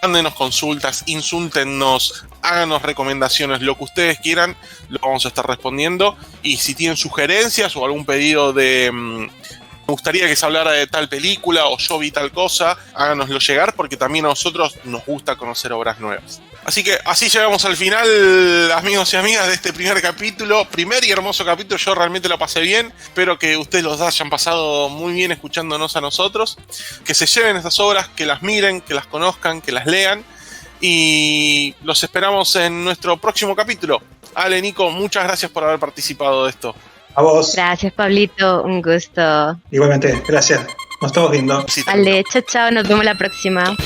Mándenos consultas, insúltennos, háganos recomendaciones, lo que ustedes quieran, lo vamos a estar respondiendo. Y si tienen sugerencias o algún pedido de me gustaría que se hablara de tal película o yo vi tal cosa, háganoslo llegar porque también a nosotros nos gusta conocer obras nuevas. Así que así llegamos al final, amigos y amigas, de este primer capítulo, primer y hermoso capítulo. Yo realmente lo pasé bien, espero que ustedes los hayan pasado muy bien escuchándonos a nosotros, que se lleven estas obras, que las miren, que las conozcan, que las lean y los esperamos en nuestro próximo capítulo. Ale, Nico, muchas gracias por haber participado de esto. A vos. Gracias, Pablito, un gusto. Igualmente, gracias. Nos estamos viendo. Vale, chao, chao, nos vemos la próxima.